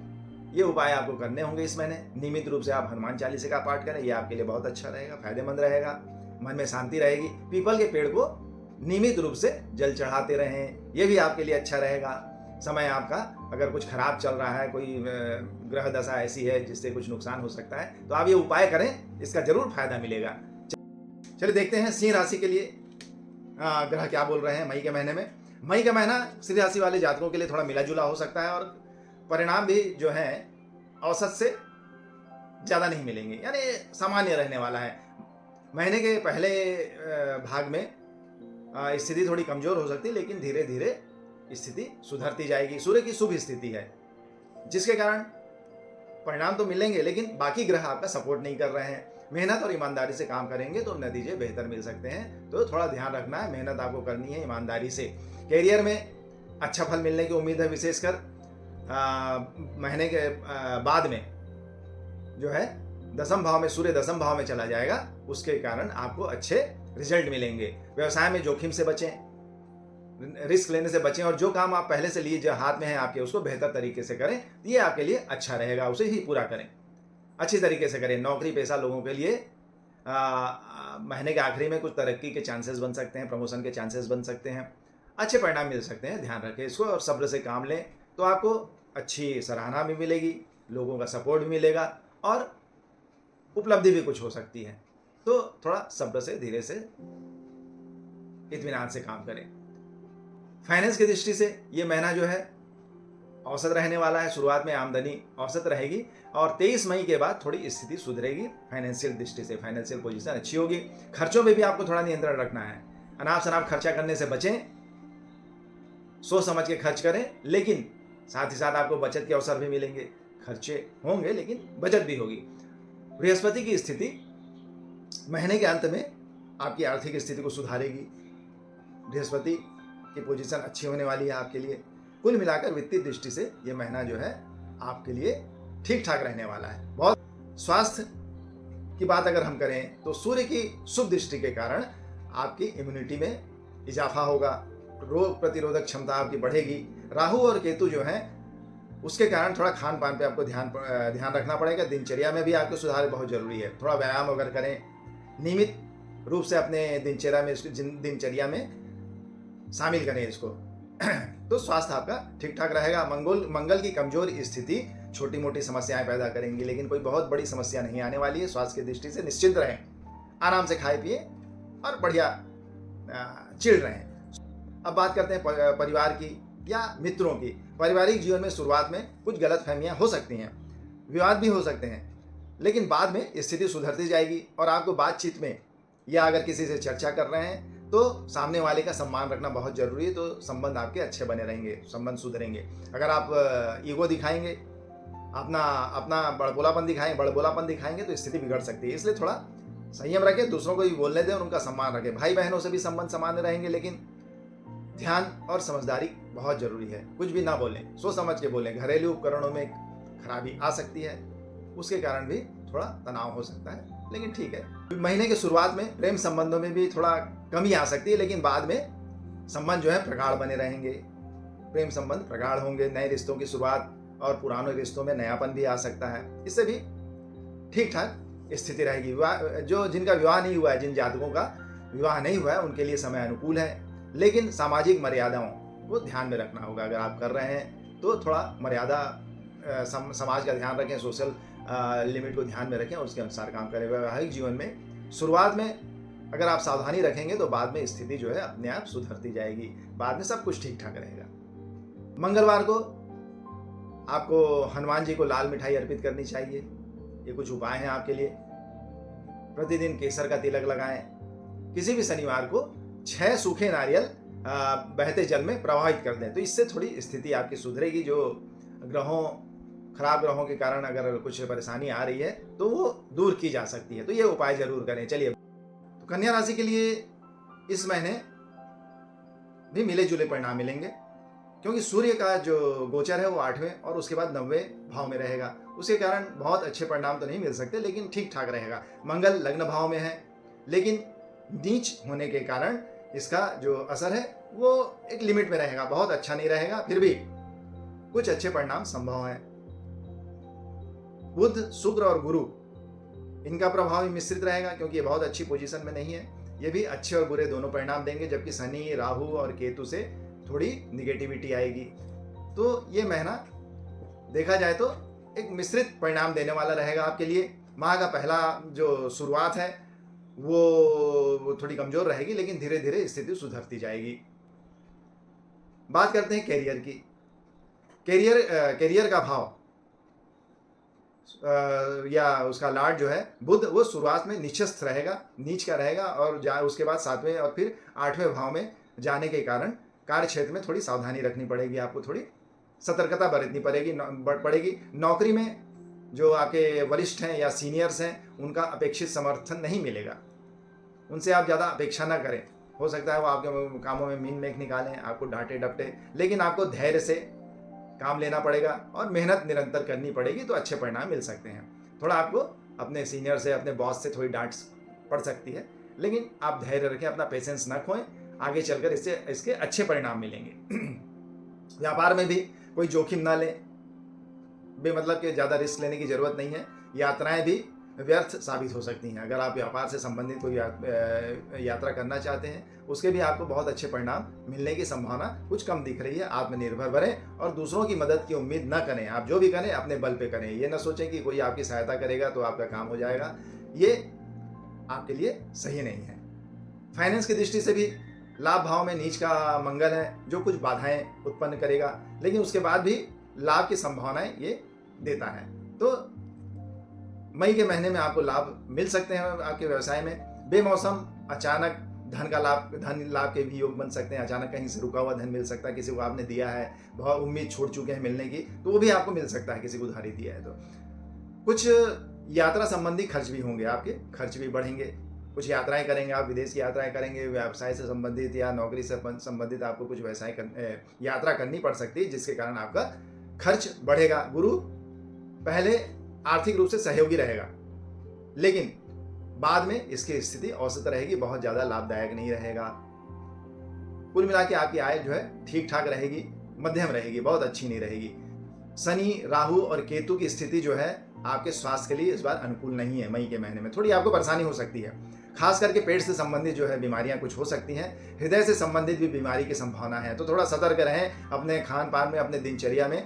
ये उपाय आपको करने होंगे इस महीने। नियमित रूप से आप हनुमान चालीसा का पाठ करें, ये आपके लिए बहुत अच्छा रहेगा, फायदेमंद रहेगा। मन में शांति रहेगी। पीपल के पेड़ को नियमित रूप से जल चढ़ाते रहें, ये भी आपके लिए अच्छा रहेगा। समय आपका अगर कुछ खराब चल रहा है, कोई ग्रह दशा ऐसी है जिससे कुछ नुकसान हो सकता है, तो आप ये उपाय करें, इसका जरूर फायदा मिलेगा। चलिए देखते हैं सिंह राशि के लिए ग्रह क्या बोल रहे हैं मई के महीने में। मई का महीना सिंह राशि वाले जातकों के लिए थोड़ा मिला जुला हो सकता है और परिणाम भी जो है औसत से ज़्यादा नहीं मिलेंगे, यानी सामान्य रहने वाला है। महीने के पहले भाग में स्थिति थोड़ी कमज़ोर हो सकती है, लेकिन धीरे धीरे स्थिति सुधरती जाएगी। सूर्य की शुभ स्थिति है, जिसके कारण परिणाम तो मिलेंगे, लेकिन बाकी ग्रह आपका सपोर्ट नहीं कर रहे हैं। मेहनत और ईमानदारी से काम करेंगे तो नतीजे बेहतर मिल सकते हैं, तो थोड़ा ध्यान रखना है। मेहनत आपको करनी है ईमानदारी से। कैरियर में अच्छा फल मिलने की उम्मीद है, विशेषकर महीने के बाद में जो है दसम भाव में, सूर्य दसम भाव में चला जाएगा, उसके कारण आपको अच्छे रिजल्ट मिलेंगे। व्यवसाय में जोखिम से बचें, रिस्क लेने से बचें, और जो काम आप पहले से लिए जो हाथ में है आपके, उसको बेहतर तरीके से करें। ये आपके लिए अच्छा रहेगा, उसे ही पूरा करें, अच्छी तरीके से करें। नौकरी पेशा लोगों के लिए महीने के आखिरी में कुछ तरक्की के चांसेस बन सकते हैं, प्रमोशन के चांसेस बन सकते हैं, अच्छे परिणाम मिल सकते हैं। ध्यान रखें इसको और सब्र से काम लें, तो आपको अच्छी सराहना भी मिलेगी, लोगों का सपोर्ट भी मिलेगा और उपलब्धि भी कुछ हो सकती है। तो थोड़ा सब्र से, धीरे से, इत्मीनान से काम करें। फाइनेंस की दृष्टि से ये महीना जो है औसत रहने वाला है। शुरुआत में आमदनी औसत रहेगी और 23 मई के बाद थोड़ी स्थिति सुधरेगी। फाइनेंशियल दृष्टि से फाइनेंशियल पोजीशन अच्छी होगी। खर्चों में भी आपको थोड़ा नियंत्रण रखना है। अनाप शनाप खर्चा करने से बचें, सोच समझ के खर्च करें, लेकिन साथ ही साथ आपको बचत के अवसर भी मिलेंगे। खर्चे होंगे लेकिन बचत भी होगी। बृहस्पति की स्थिति महीने के अंत में आपकी आर्थिक स्थिति को सुधारेगी। बृहस्पति की पोजीशन अच्छी होने वाली है आपके लिए। कुल मिलाकर वित्तीय दृष्टि से ये महीना जो है आपके लिए ठीक ठाक रहने वाला है। बहुत स्वास्थ्य की बात अगर हम करें तो सूर्य की शुभ दृष्टि के कारण आपकी इम्यूनिटी में इजाफा होगा, रोग प्रतिरोधक क्षमता आपकी बढ़ेगी। राहु और केतु जो हैं उसके कारण थोड़ा खान पान पे आपको ध्यान रखना पड़ेगा। दिनचर्या में भी आपको सुधार बहुत जरूरी है। थोड़ा व्यायाम अगर करें, नियमित रूप से अपने दिनचर्या में शामिल करें इसको, तो स्वास्थ्य आपका ठीक ठाक रहेगा। मंगल की कमजोर स्थिति छोटी मोटी समस्याएं पैदा करेंगी, लेकिन कोई बहुत बड़ी समस्या नहीं आने वाली है। स्वास्थ्य की दृष्टि से निश्चिंत रहें, आराम से खाए पिए और बढ़िया चिल रहें। अब बात करते हैं परिवार की या मित्रों की। पारिवारिक जीवन में शुरुआत में कुछ गलतफहमियां हो सकती हैं, विवाद भी हो सकते हैं, लेकिन बाद में स्थिति सुधरती जाएगी और आपको बातचीत में या अगर किसी से चर्चा कर रहे हैं तो सामने वाले का सम्मान रखना बहुत जरूरी है। तो संबंध आपके अच्छे बने रहेंगे, संबंध सुधरेंगे। अगर आप ईगो दिखाएंगे, अपना बड़बोलापन दिखाएंगे तो स्थिति बिगड़ सकती है। इसलिए थोड़ा संयम रखें, दूसरों को भी बोलने दें और उनका सम्मान रखें। भाई बहनों से भी संबंध सामान्य रहेंगे, लेकिन ध्यान और समझदारी बहुत जरूरी है। कुछ भी ना बोलें, सोच समझ के बोलें। घरेलू उपकरणों में खराबी आ सकती है, उसके कारण भी थोड़ा तनाव हो सकता है, लेकिन ठीक है। महीने के शुरुआत में प्रेम संबंधों में भी थोड़ा कमी आ सकती है, लेकिन बाद में संबंध जो है प्रगाढ़ बने रहेंगे। प्रेम संबंध प्रगाढ़ होंगे, नए रिश्तों की शुरुआत और पुराने रिश्तों में नयापन भी आ सकता है। इससे भी ठीक ठाक स्थिति रहेगी। जिनका विवाह नहीं हुआ है, जिन जातकों का विवाह नहीं हुआ है, उनके लिए समय अनुकूल है, लेकिन सामाजिक मर्यादाओं को ध्यान में रखना होगा। अगर आप कर रहे हैं तो थोड़ा मर्यादा, समाज का ध्यान रखें, सोशल लिमिट को ध्यान में रखें और उसके अनुसार काम करें। वैवाहिक जीवन में शुरुआत में अगर आप सावधानी रखेंगे तो बाद में स्थिति जो है अपने आप सुधरती जाएगी। बाद में सब कुछ ठीक ठाक रहेगा। मंगलवार को आपको हनुमान जी को लाल मिठाई अर्पित करनी चाहिए। ये कुछ उपाय हैं आपके लिए। प्रतिदिन केसर का तिलक लगाएं। किसी भी शनिवार को 6 सूखे नारियल बहते जल में प्रवाहित कर दें, तो इससे थोड़ी स्थिति आपकी सुधरेगी। जो खराब ग्रहों के कारण अगर कुछ परेशानी आ रही है तो वो दूर की जा सकती है। तो ये उपाय जरूर करें। चलिए, तो कन्या राशि के लिए इस महीने भी मिले जुले परिणाम मिलेंगे, क्योंकि सूर्य का जो गोचर है वो 8वें और उसके बाद 9वें भाव में रहेगा। उसके कारण बहुत अच्छे परिणाम तो नहीं मिल सकते, लेकिन ठीक ठाक रहेगा। मंगल लग्न भाव में है, लेकिन नीच होने के कारण इसका जो असर है वो एक लिमिट में रहेगा, बहुत अच्छा नहीं रहेगा। फिर भी कुछ अच्छे परिणाम संभव है। बुध, शुक्र और गुरु, इनका प्रभाव भी मिश्रित रहेगा, क्योंकि ये बहुत अच्छी पोजीशन में नहीं है। ये भी अच्छे और बुरे दोनों परिणाम देंगे, जबकि शनि, राहु और केतु से थोड़ी निगेटिविटी आएगी। तो ये महीना देखा जाए तो एक मिश्रित परिणाम देने वाला रहेगा आपके लिए। माह का पहला जो शुरुआत है वो थोड़ी कमजोर रहेगी, लेकिन धीरे धीरे स्थिति सुधरती जाएगी। बात करते हैं कैरियर की। कैरियर का भाव या उसका लार्ड जो है बुध, वो शुरुआत में नीचस्थ रहेगा, नीच का रहेगा, और उसके बाद 7वें और फिर 8वें भाव में जाने के कारण कार्य क्षेत्र में थोड़ी सावधानी रखनी पड़ेगी। आपको थोड़ी सतर्कता बरतनी पड़ेगी। नौकरी में जो आपके वरिष्ठ हैं या सीनियर्स हैं, उनका अपेक्षित समर्थन नहीं मिलेगा। उनसे आप ज़्यादा अपेक्षा ना करें। हो सकता है वो आपके कामों में मीन मेख निकालें, आपको डांटे डपटे, लेकिन आपको धैर्य से काम लेना पड़ेगा और मेहनत निरंतर करनी पड़ेगी, तो अच्छे परिणाम मिल सकते हैं। थोड़ा आपको अपने सीनियर से, अपने बॉस से थोड़ी डांट पड़ सकती है, लेकिन आप धैर्य रखें, अपना पेशेंस ना खोएं, आगे चलकर इसके अच्छे परिणाम मिलेंगे। व्यापार में भी कोई जोखिम ना लें, बेमतलब के ज़्यादा रिस्क लेने की ज़रूरत नहीं है। यात्राएं भी व्यर्थ साबित हो सकती हैं। अगर आप व्यापार से संबंधित कोई यात्रा करना चाहते हैं, उसके भी आपको बहुत अच्छे परिणाम मिलने की संभावना कुछ कम दिख रही है। आत्मनिर्भर बनें और दूसरों की मदद की उम्मीद न करें। आप जो भी करें अपने बल पे करें। ये ना सोचें कि कोई आपकी सहायता करेगा तो आपका काम हो जाएगा, ये आपके लिए सही नहीं है। फाइनेंस की दृष्टि से भी लाभ भाव में नीच का मंगल है, जो कुछ बाधाएं उत्पन्न करेगा, लेकिन उसके बाद भी लाभ की संभावनाएं ये देता है। तो मई के महीने में आपको लाभ मिल सकते हैं। आपके व्यवसाय में बेमौसम अचानक धन लाभ के भी योग बन सकते हैं। अचानक कहीं से रुका हुआ धन मिल सकता है, किसी को आपने दिया है, बहुत उम्मीद छोड़ चुके हैं मिलने की, तो वो भी आपको मिल सकता है, किसी को उधारी दिया है तो। कुछ यात्रा संबंधी खर्च भी होंगे, आपके खर्च भी बढ़ेंगे। कुछ यात्राएं करेंगे, आप विदेश की यात्राएं करेंगे, व्यवसाय से संबंधित या नौकरी से संबंधित आपको कुछ यात्रा करनी पड़ सकती है, जिसके कारण आपका खर्च बढ़ेगा। गुरु पहले आर्थिक रूप से सहयोगी रहेगा, लेकिन बाद में इसकी स्थिति औसत रहेगी, बहुत ज्यादा लाभदायक नहीं रहेगा। कुल मिला के आपकी आय जो है ठीक ठाक रहेगी, मध्यम रहेगी, बहुत अच्छी नहीं रहेगी। शनि, राहु और केतु की स्थिति जो है आपके स्वास्थ्य के लिए इस बार अनुकूल नहीं है। मई के महीने में थोड़ी आपको परेशानी हो सकती है, खास करके पेट से संबंधित जो है बीमारियां कुछ हो सकती हैं। हृदय से संबंधित भी बीमारी की संभावना है, तो थोड़ा सतर्क रहें। अपने खान पान में, अपने दिनचर्या में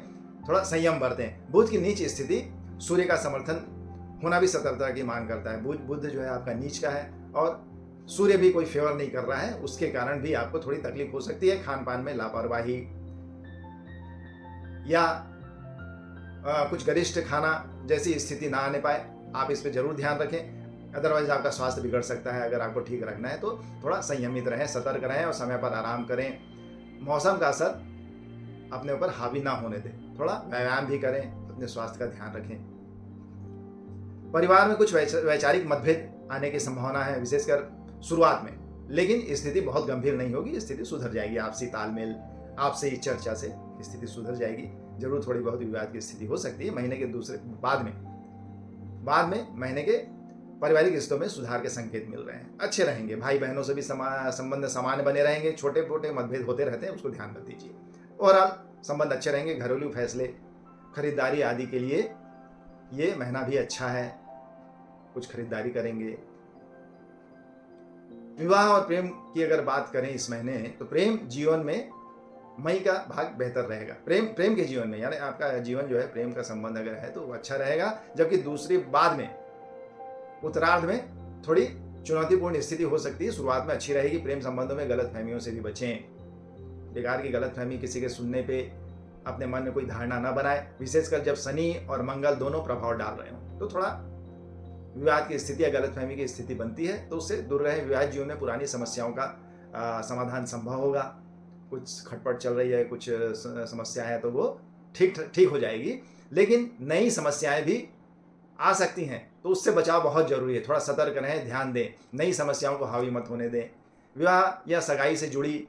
थोड़ा संयम बरतें। बुध की नीच स्थिति, सूर्य का समर्थन होना भी सतर्कता की मांग करता है। बुध जो है आपका नीच का है और सूर्य भी कोई फेवर नहीं कर रहा है, उसके कारण भी आपको थोड़ी तकलीफ हो सकती है। खान पान में लापरवाही या कुछ गरिष्ठ खाना जैसी स्थिति ना आने पाए, आप इस पर जरूर ध्यान रखें। अदरवाइज आपका स्वास्थ्य बिगड़ सकता है। अगर आपको ठीक रखना है तो थोड़ा संयमित रहें, सतर्क रहें और समय पर आराम करें। मौसम का असर अपने ऊपर हावी ना होने दें। थोड़ा व्यायाम भी करें, अपने स्वास्थ्य का ध्यान रखें। परिवार में कुछ वैचारिक मतभेद आने की संभावना है, विशेषकर शुरुआत में, लेकिन स्थिति बहुत गंभीर नहीं होगी। स्थिति सुधर जाएगी। आपसी तालमेल, आपसे चर्चा से स्थिति सुधर जाएगी। जरूर थोड़ी बहुत विवाद की स्थिति हो सकती है। महीने के बाद में महीने के पारिवारिक रिश्तों में सुधार के संकेत मिल रहे हैं, अच्छे रहेंगे। भाई बहनों से भी संबंध सामान्य बने रहेंगे। छोटे मोटे मतभेद होते रहते हैं, उसको ध्यान रख दीजिए। ओवरऑल संबंध अच्छे रहेंगे। घरेलू फैसले, खरीदारी आदि के लिए ये महीना भी अच्छा है, कुछ खरीदारी करेंगे। विवाह और प्रेम की अगर बात करें इस महीने, तो प्रेम जीवन में मई का भाग बेहतर रहेगा। प्रेम के जीवन में, यानी आपका जीवन जो है प्रेम का संबंध अगर है तो वो अच्छा रहेगा। जबकि दूसरी बाद में, उत्तरार्ध में थोड़ी चुनौतीपूर्ण स्थिति हो सकती है। शुरुआत में अच्छी रहेगी। प्रेम संबंधों में गलत फहमियों से भी बचें। बेकार की गलत फहमी, किसी के सुनने पे अपने मन में कोई धारणा न बनाए, विशेषकर जब शनि और मंगल दोनों प्रभाव डाल रहे हो, तो थोड़ा विवाद की स्थिति या गलत फहमी की स्थिति बनती है, तो उससे दूर रहे। विवाह जीवन में पुरानी समस्याओं का समाधान संभव होगा। कुछ खटपट चल रही है, कुछ समस्या है, तो वो ठीक हो जाएगी। लेकिन नई समस्याएं भी आ सकती हैं, तो उससे बचाव बहुत जरूरी है। थोड़ा सतर्क रहें, ध्यान दें, नई समस्याओं को हावी मत होने दें। विवाह या सगाई से जुड़ी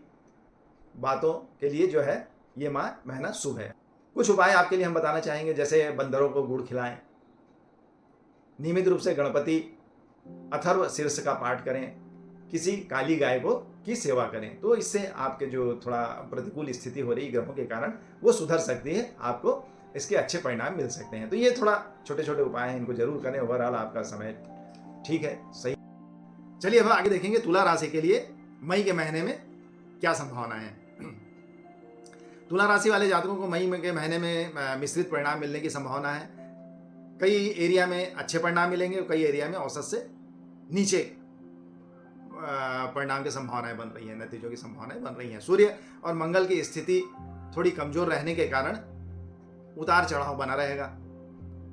बातों के लिए जो है ये महीना शुभ है। कुछ उपाय आपके लिए हम बताना चाहेंगे, जैसे बंदरों को गुड़ खिलाएं, नियमित रूप से गणपति अथर्व शीर्ष का पाठ करें, किसी काली गाय की सेवा करें, तो इससे आपके जो थोड़ा प्रतिकूल स्थिति हो रही ग्रहों के कारण वो सुधर सकती है। आपको इसके अच्छे परिणाम मिल सकते हैं। तो ये थोड़ा छोटे छोटे उपाय हैं, इनको जरूर करें। ओवरऑल आपका समय ठीक है, सही। चलिए अब आगे देखेंगे तुला राशि के लिए मई के महीने में क्या संभावना है। तुला राशि वाले जातकों को मई के महीने में मिश्रित परिणाम मिलने की संभावना है। कई एरिया में अच्छे परिणाम मिलेंगे, कई एरिया में औसत से नीचे परिणाम की संभावनाएं बन रही हैं, नतीजों की संभावनाएं बन रही हैं। सूर्य और मंगल की स्थिति थोड़ी कमजोर रहने के कारण उतार चढ़ाव बना रहेगा।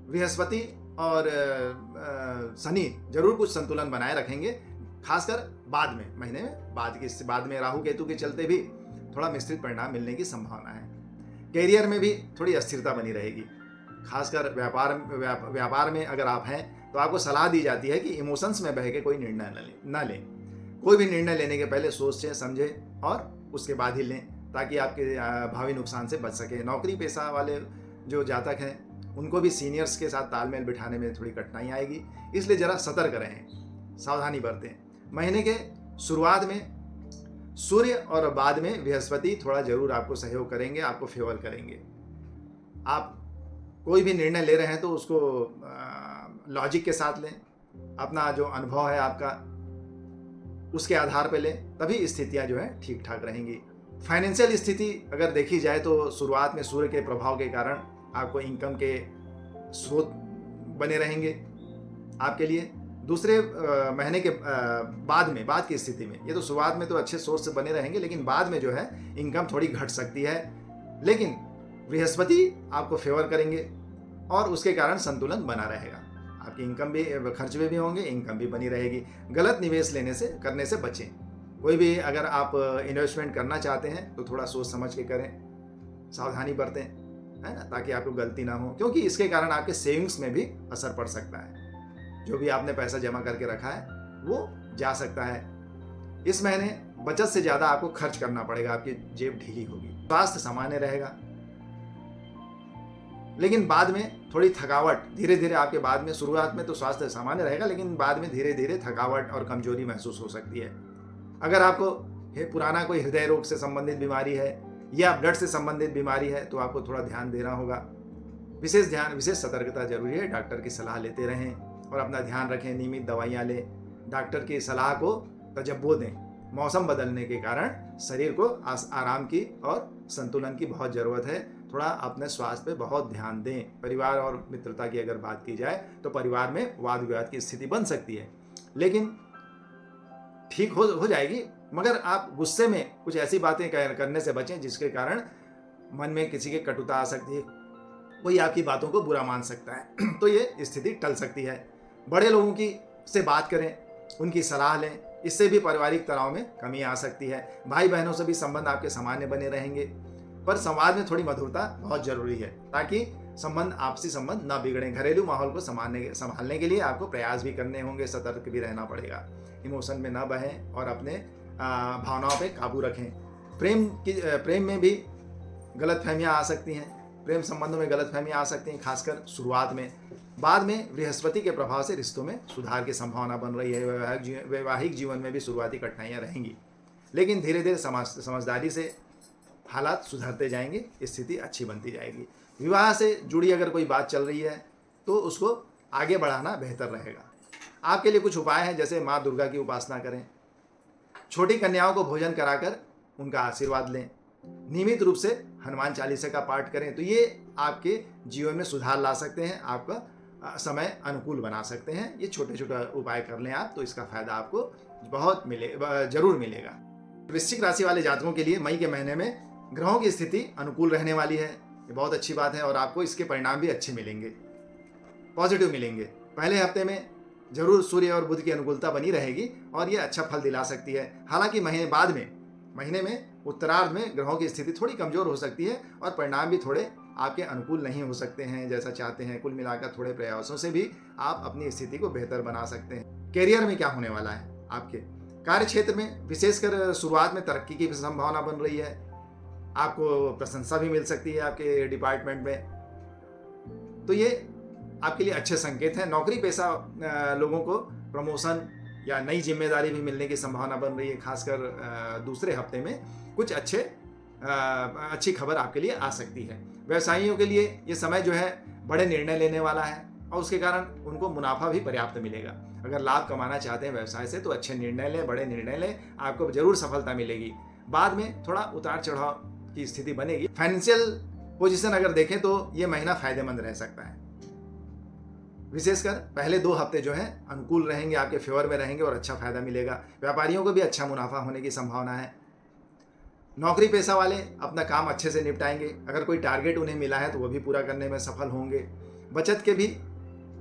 बृहस्पति और शनि जरूर कुछ संतुलन बनाए रखेंगे, खासकर बाद में, महीने में बाद में राहु केतु के चलते भी थोड़ा मिश्रित परिणाम मिलने की संभावना है। कैरियर में भी थोड़ी अस्थिरता बनी रहेगी, खासकर व्यापार में अगर आप हैं तो आपको सलाह दी जाती है कि इमोशंस में बह के कोई निर्णय न लें। कोई भी निर्णय लेने के पहले सोचें, समझें और उसके बाद ही लें, ताकि आपके भावी नुकसान से बच सके। नौकरी पेशा वाले जो जातक हैं उनको भी सीनियर्स के साथ तालमेल बिठाने में थोड़ी कठिनाई आएगी, इसलिए ज़रा सतर्क रहें, सावधानी बरतें। महीने के शुरुआत में सूर्य और बाद में बृहस्पति थोड़ा जरूर आपको सहयोग करेंगे, आपको फेवर करेंगे। आप कोई भी निर्णय ले रहे हैं तो उसको लॉजिक के साथ लें, अपना जो अनुभव है आपका उसके आधार पर लें, तभी स्थितियां जो है ठीक ठाक रहेंगी। फाइनेंशियल स्थिति अगर देखी जाए तो शुरुआत में सूर्य के प्रभाव के कारण आपको इनकम के स्रोत बने रहेंगे आपके लिए। दूसरे महीने के बाद की स्थिति में, ये तो शुरुआत में तो अच्छे सोर्स बने रहेंगे, लेकिन बाद में जो है इनकम थोड़ी घट सकती है। लेकिन बृहस्पति आपको फेवर करेंगे और उसके कारण संतुलन बना रहेगा। आपकी इनकम भी, खर्च भी होंगे, इनकम भी बनी रहेगी। गलत निवेश करने से बचें। कोई भी अगर आप इन्वेस्टमेंट करना चाहते हैं तो थोड़ा सोच समझ के करें, सावधानी बरतें, है ना, ताकि आपको गलती ना हो, क्योंकि इसके कारण आपके सेविंग्स में भी असर पड़ सकता है। जो भी आपने पैसा जमा करके रखा है वो जा सकता है। इस महीने बचत से ज़्यादा आपको खर्च करना पड़ेगा, आपकी जेब ढीली होगी। स्वास्थ्य सामान्य रहेगा, लेकिन बाद में थोड़ी थकावट, धीरे धीरे आपके बाद में, शुरुआत में तो स्वास्थ्य सामान्य रहेगा, लेकिन बाद में धीरे धीरे थकावट और कमजोरी महसूस हो सकती है। अगर आपको पुराना कोई हृदय रोग से संबंधित बीमारी है या ब्लड से संबंधित बीमारी है तो आपको थोड़ा ध्यान देना होगा। विशेष सतर्कता जरूरी है। डॉक्टर की सलाह लेते रहें और अपना ध्यान रखें, नियमित दवाइयाँ लें, डॉक्टर की सलाह को तजब्बो दें। मौसम बदलने के कारण शरीर को आराम की और संतुलन की बहुत ज़रूरत है। थोड़ा अपने स्वास्थ्य पे बहुत ध्यान दें। परिवार और मित्रता की अगर बात की जाए तो परिवार में वाद विवाद की स्थिति बन सकती है, लेकिन ठीक हो जाएगी। मगर आप गुस्से में कुछ ऐसी बातें करने से बचें जिसके कारण मन में किसी की कटुता आ सकती है, कोई आपकी बातों को बुरा मान सकता है तो ये स्थिति टल सकती है। बड़े लोगों की से बात करें, उनकी सलाह लें, इससे भी पारिवारिक तनाव में कमी आ सकती है। भाई बहनों से भी संबंध आपके सामान्य बने रहेंगे, पर संवाद में थोड़ी मधुरता बहुत जरूरी है ताकि आपसी संबंध ना बिगड़े। घरेलू माहौल को संभालने के लिए आपको प्रयास भी करने होंगे, सतर्क भी रहना पड़ेगा। इमोशन में ना बहें और अपने भावनाओं पे काबू रखें। प्रेम में भी गलतफहमियां आ सकती हैं, प्रेम संबंधों में गलतफहमियां आ सकती हैं, खासकर शुरुआत में। बाद में बृहस्पति के प्रभाव से रिश्तों में सुधार की संभावना बन रही है। वैवाहिक जीवन में भी शुरुआती कठिनाइयां रहेंगी, लेकिन धीरे धीरे समझदारी से हालात सुधरते जाएंगे, स्थिति अच्छी बनती जाएगी। विवाह से जुड़ी अगर कोई बात चल रही है तो उसको आगे बढ़ाना बेहतर रहेगा। आपके लिए कुछ उपाय हैं, जैसे माँ दुर्गा की उपासना करें, छोटी कन्याओं को भोजन कराकर उनका आशीर्वाद लें, नियमित रूप से हनुमान चालीसा का पाठ करें, तो ये आपके जीवन में सुधार ला सकते हैं, आपका समय अनुकूल बना सकते हैं। ये छोटे छोटे उपाय कर लें आप, तो इसका फायदा आपको बहुत जरूर मिलेगा। वृश्चिक राशि वाले जातकों के लिए मई के महीने में ग्रहों की स्थिति अनुकूल रहने वाली है, ये बहुत अच्छी बात है और आपको इसके परिणाम भी अच्छे मिलेंगे, पॉजिटिव मिलेंगे। पहले हफ्ते में जरूर सूर्य और बुध की अनुकूलता बनी रहेगी और ये अच्छा फल दिला सकती है। हालांकि महीने में उत्तरार्ध में ग्रहों की स्थिति थोड़ी कमजोर हो सकती है और परिणाम भी थोड़े आपके अनुकूल नहीं हो सकते हैं जैसा चाहते हैं। कुल मिलाकर थोड़े प्रयासों से भी आप अपनी स्थिति को बेहतर बना सकते हैं। करियर में क्या होने वाला है, आपके कार्य क्षेत्र में विशेषकर शुरुआत में तरक्की की संभावना बन रही है, आपको प्रशंसा भी मिल सकती है आपके डिपार्टमेंट में, तो ये आपके लिए अच्छे संकेत हैं। नौकरी पेशा लोगों को प्रमोशन या नई जिम्मेदारी भी मिलने की संभावना बन रही है। खासकर दूसरे हफ्ते में कुछ अच्छी खबर आपके लिए आ सकती है। व्यवसायियों के लिए ये समय जो है बड़े निर्णय लेने वाला है और उसके कारण उनको मुनाफा भी पर्याप्त मिलेगा। अगर लाभ कमाना चाहते हैं व्यवसाय से तो अच्छे निर्णय लें, बड़े निर्णय लें, आपको जरूर सफलता मिलेगी। बाद में थोड़ा उतार चढ़ाव की स्थिति बनेगी। फाइनेंशियल पोजीशन अगर देखें तो ये महीना फायदेमंद रह सकता है। विशेषकर पहले 2 हफ्ते जो है अनुकूल रहेंगे, आपके फेवर में रहेंगे और अच्छा फायदा मिलेगा। व्यापारियों को भी अच्छा मुनाफा होने की संभावना है। नौकरी पेशा वाले अपना काम अच्छे से निपटाएंगे। अगर कोई टारगेट उन्हें मिला है तो वो भी पूरा करने में सफल होंगे। बचत के भी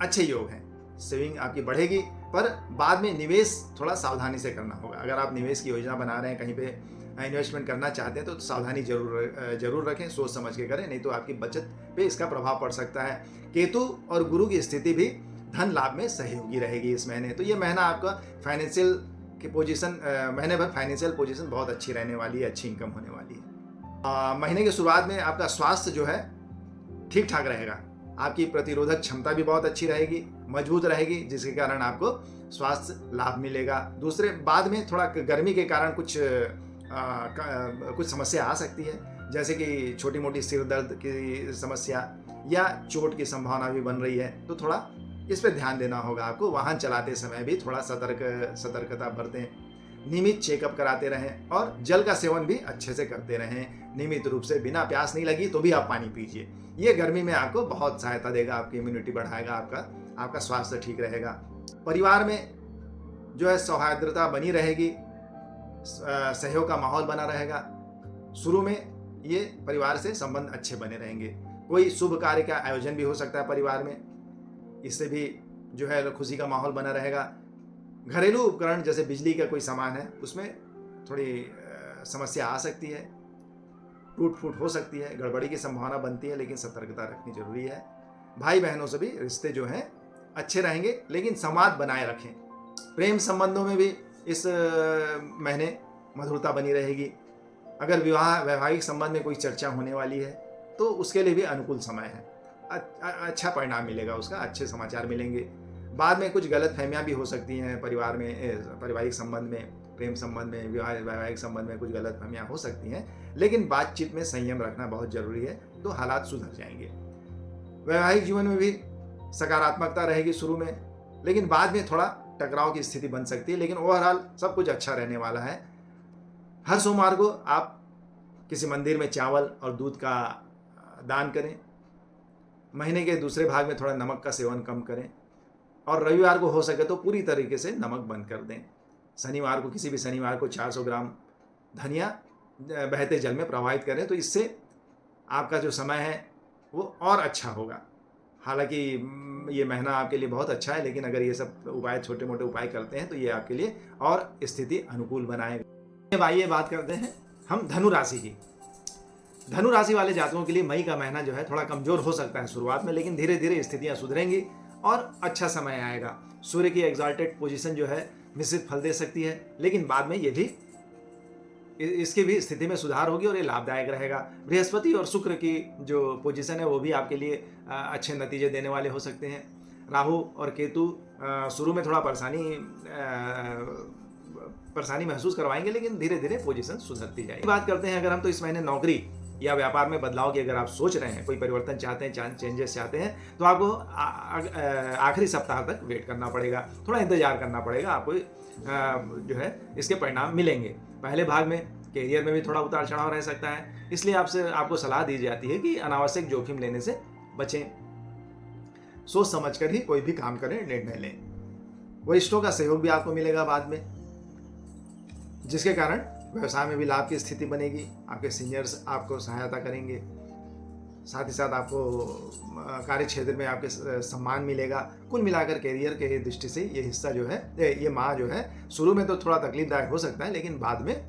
अच्छे योग हैं, सेविंग आपकी बढ़ेगी, पर बाद में निवेश थोड़ा सावधानी से करना होगा। अगर आप निवेश की योजना बना रहे हैं, कहीं पे इन्वेस्टमेंट करना चाहते हैं तो सावधानी जरूर रखें, सोच समझ के करें, नहीं तो आपकी बचत पे इसका प्रभाव पड़ सकता है। केतु और गुरु की स्थिति भी धन लाभ में सहयोगी रहेगी इस महीने। तो ये महीना आपका फाइनेंशियल की पोजीशन, महीने भर फाइनेंशियल पोजीशन बहुत अच्छी रहने वाली है, अच्छी इनकम होने वाली है। महीने की शुरुआत में आपका स्वास्थ्य जो है ठीक ठाक रहेगा। आपकी प्रतिरोधक क्षमता भी बहुत अच्छी रहेगी, मजबूत रहेगी, जिसके कारण आपको स्वास्थ्य लाभ मिलेगा। दूसरे बाद में थोड़ा गर्मी के कारण कुछ समस्या आ सकती है, जैसे कि छोटी मोटी सिर दर्द की समस्या या चोट की संभावना भी बन रही है, तो थोड़ा इस पर ध्यान देना होगा आपको। वाहन चलाते समय भी थोड़ा सतर्कता बरतें, नियमित चेकअप कराते रहें और जल का सेवन भी अच्छे से करते रहें। नियमित रूप से बिना प्यास नहीं लगी तो भी आप पानी पीजिए। ये गर्मी में आपको बहुत सहायता देगा, आपकी इम्यूनिटी बढ़ाएगा, आपका स्वास्थ्य ठीक रहेगा। परिवार में जो है सौहार्दता बनी रहेगी, सहयोग का माहौल बना रहेगा। शुरू में ये परिवार से संबंध अच्छे बने रहेंगे। कोई शुभ कार्य का आयोजन भी हो सकता है परिवार में, इससे भी जो है खुशी का माहौल बना रहेगा। घरेलू उपकरण जैसे बिजली का कोई सामान है, उसमें थोड़ी समस्या आ सकती है, टूट फूट हो सकती है, गड़बड़ी की संभावना बनती है, लेकिन सतर्कता रखनी जरूरी है। भाई बहनों से भी रिश्ते जो हैं अच्छे रहेंगे, लेकिन संवाद बनाए रखें। प्रेम संबंधों में भी इस महीने मधुरता बनी रहेगी। अगर वैवाहिक संबंध में कोई चर्चा होने वाली है तो उसके लिए भी अनुकूल समय है, अच्छा परिणाम मिलेगा उसका, अच्छे समाचार मिलेंगे। बाद में कुछ गलतफहमियां भी हो सकती हैं परिवार में, पारिवारिक संबंध में, प्रेम संबंध में, वैवाहिक संबंध में कुछ गलतफहमियां हो सकती हैं, लेकिन बातचीत में संयम रखना बहुत जरूरी है, तो हालात सुधर जाएंगे। वैवाहिक जीवन में भी सकारात्मकता रहेगी शुरू में, लेकिन बाद में थोड़ा टकराव की स्थिति बन सकती है, लेकिन ओवरऑल सब कुछ अच्छा रहने वाला है। हर सोमवार को आप किसी मंदिर में चावल और दूध का दान करें। महीने के दूसरे भाग में थोड़ा नमक का सेवन कम करें और रविवार को हो सके तो पूरी तरीके से नमक बंद कर दें। शनिवार को, किसी भी शनिवार को 400 ग्राम धनिया बहते जल में प्रवाहित करें, तो इससे आपका जो समय है वो और अच्छा होगा। हालांकि ये महीना आपके लिए बहुत अच्छा है, लेकिन अगर ये सब उपाय, छोटे मोटे उपाय करते हैं तो ये आपके लिए और स्थिति अनुकूल बनाएगा। अब आइए बात करते हैं हम धनु राशि की। धनु राशि वाले जातकों के लिए मई का महीना जो है थोड़ा कमजोर हो सकता है शुरुआत में, लेकिन धीरे धीरे स्थितियां सुधरेंगी और अच्छा समय आएगा। सूर्य की एग्जॉल्टेड पोजीशन जो है मिश्रित फल दे सकती है, लेकिन बाद में ये भी, इसकी भी स्थिति में सुधार होगी और ये लाभदायक रहेगा। बृहस्पति और शुक्र की जो पोजीशन है वो भी आपके लिए अच्छे नतीजे देने वाले हो सकते हैं। राहु और केतु शुरू में थोड़ा परेशानी महसूस करवाएंगे, लेकिन धीरे धीरे पोजीशन सुधरती जाएगी। बात करते हैं अगर हम, तो इस महीने नौकरी या व्यापार में बदलाव की अगर आप सोच रहे हैं, कोई परिवर्तन चाहते हैं, चेंजेस चाहते हैं, तो आपको आखिरी सप्ताह तक वेट करना पड़ेगा, थोड़ा इंतजार करना पड़ेगा। आपको जो है इसके परिणाम मिलेंगे। पहले भाग में कैरियर में भी थोड़ा उतार चढ़ाव रह सकता है, इसलिए आपको सलाह दी जाती है कि अनावश्यक जोखिम लेने से बचें। सोच समझकर ही कोई भी काम करें, निर्णय लें। वरिष्ठों का सहयोग भी आपको मिलेगा बाद में, जिसके कारण व्यवसाय में भी लाभ की स्थिति बनेगी। आपके सीनियर्स आपको सहायता करेंगे, साथ ही साथ आपको कार्य क्षेत्र में आपके सम्मान मिलेगा। कुल मिलाकर कैरियर के दृष्टि से ये हिस्सा जो है, ये माह जो है शुरू में तो थोड़ा तकलीफदायक हो सकता है, लेकिन बाद में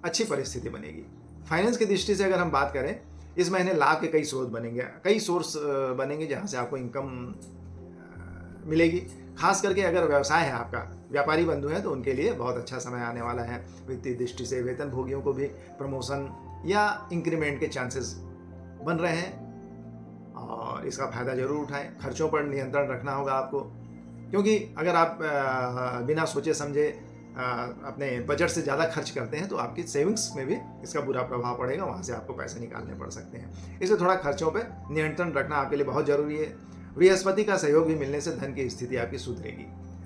अच्छी परिस्थिति बनेगी। फाइनेंस की दृष्टि से अगर हम बात करें, इस महीने लाभ के कई स्रोत बनेंगे, कई सोर्स बनेंगे जहाँ से आपको इनकम मिलेगी। खास करके अगर व्यवसाय है आपका, व्यापारी बंधु हैं, तो उनके लिए बहुत अच्छा समय आने वाला है। वित्तीय दृष्टि से वेतन भोगियों को भी प्रमोशन या इंक्रीमेंट के चांसेस बन रहे हैं और इसका फायदा जरूर उठाएं। खर्चों पर नियंत्रण रखना होगा आपको, क्योंकि अगर आप बिना सोचे समझे अपने बजट से ज़्यादा खर्च करते हैं तो आपकी सेविंग्स में भी इसका बुरा प्रभाव पड़ेगा, वहाँ से आपको पैसे निकालने पड़ सकते हैं। इसलिए थोड़ा खर्चों पर नियंत्रण रखना आपके लिए बहुत ज़रूरी है। बृहस्पति का सहयोग भी मिलने से धन की स्थिति आपकी सुधरेगी,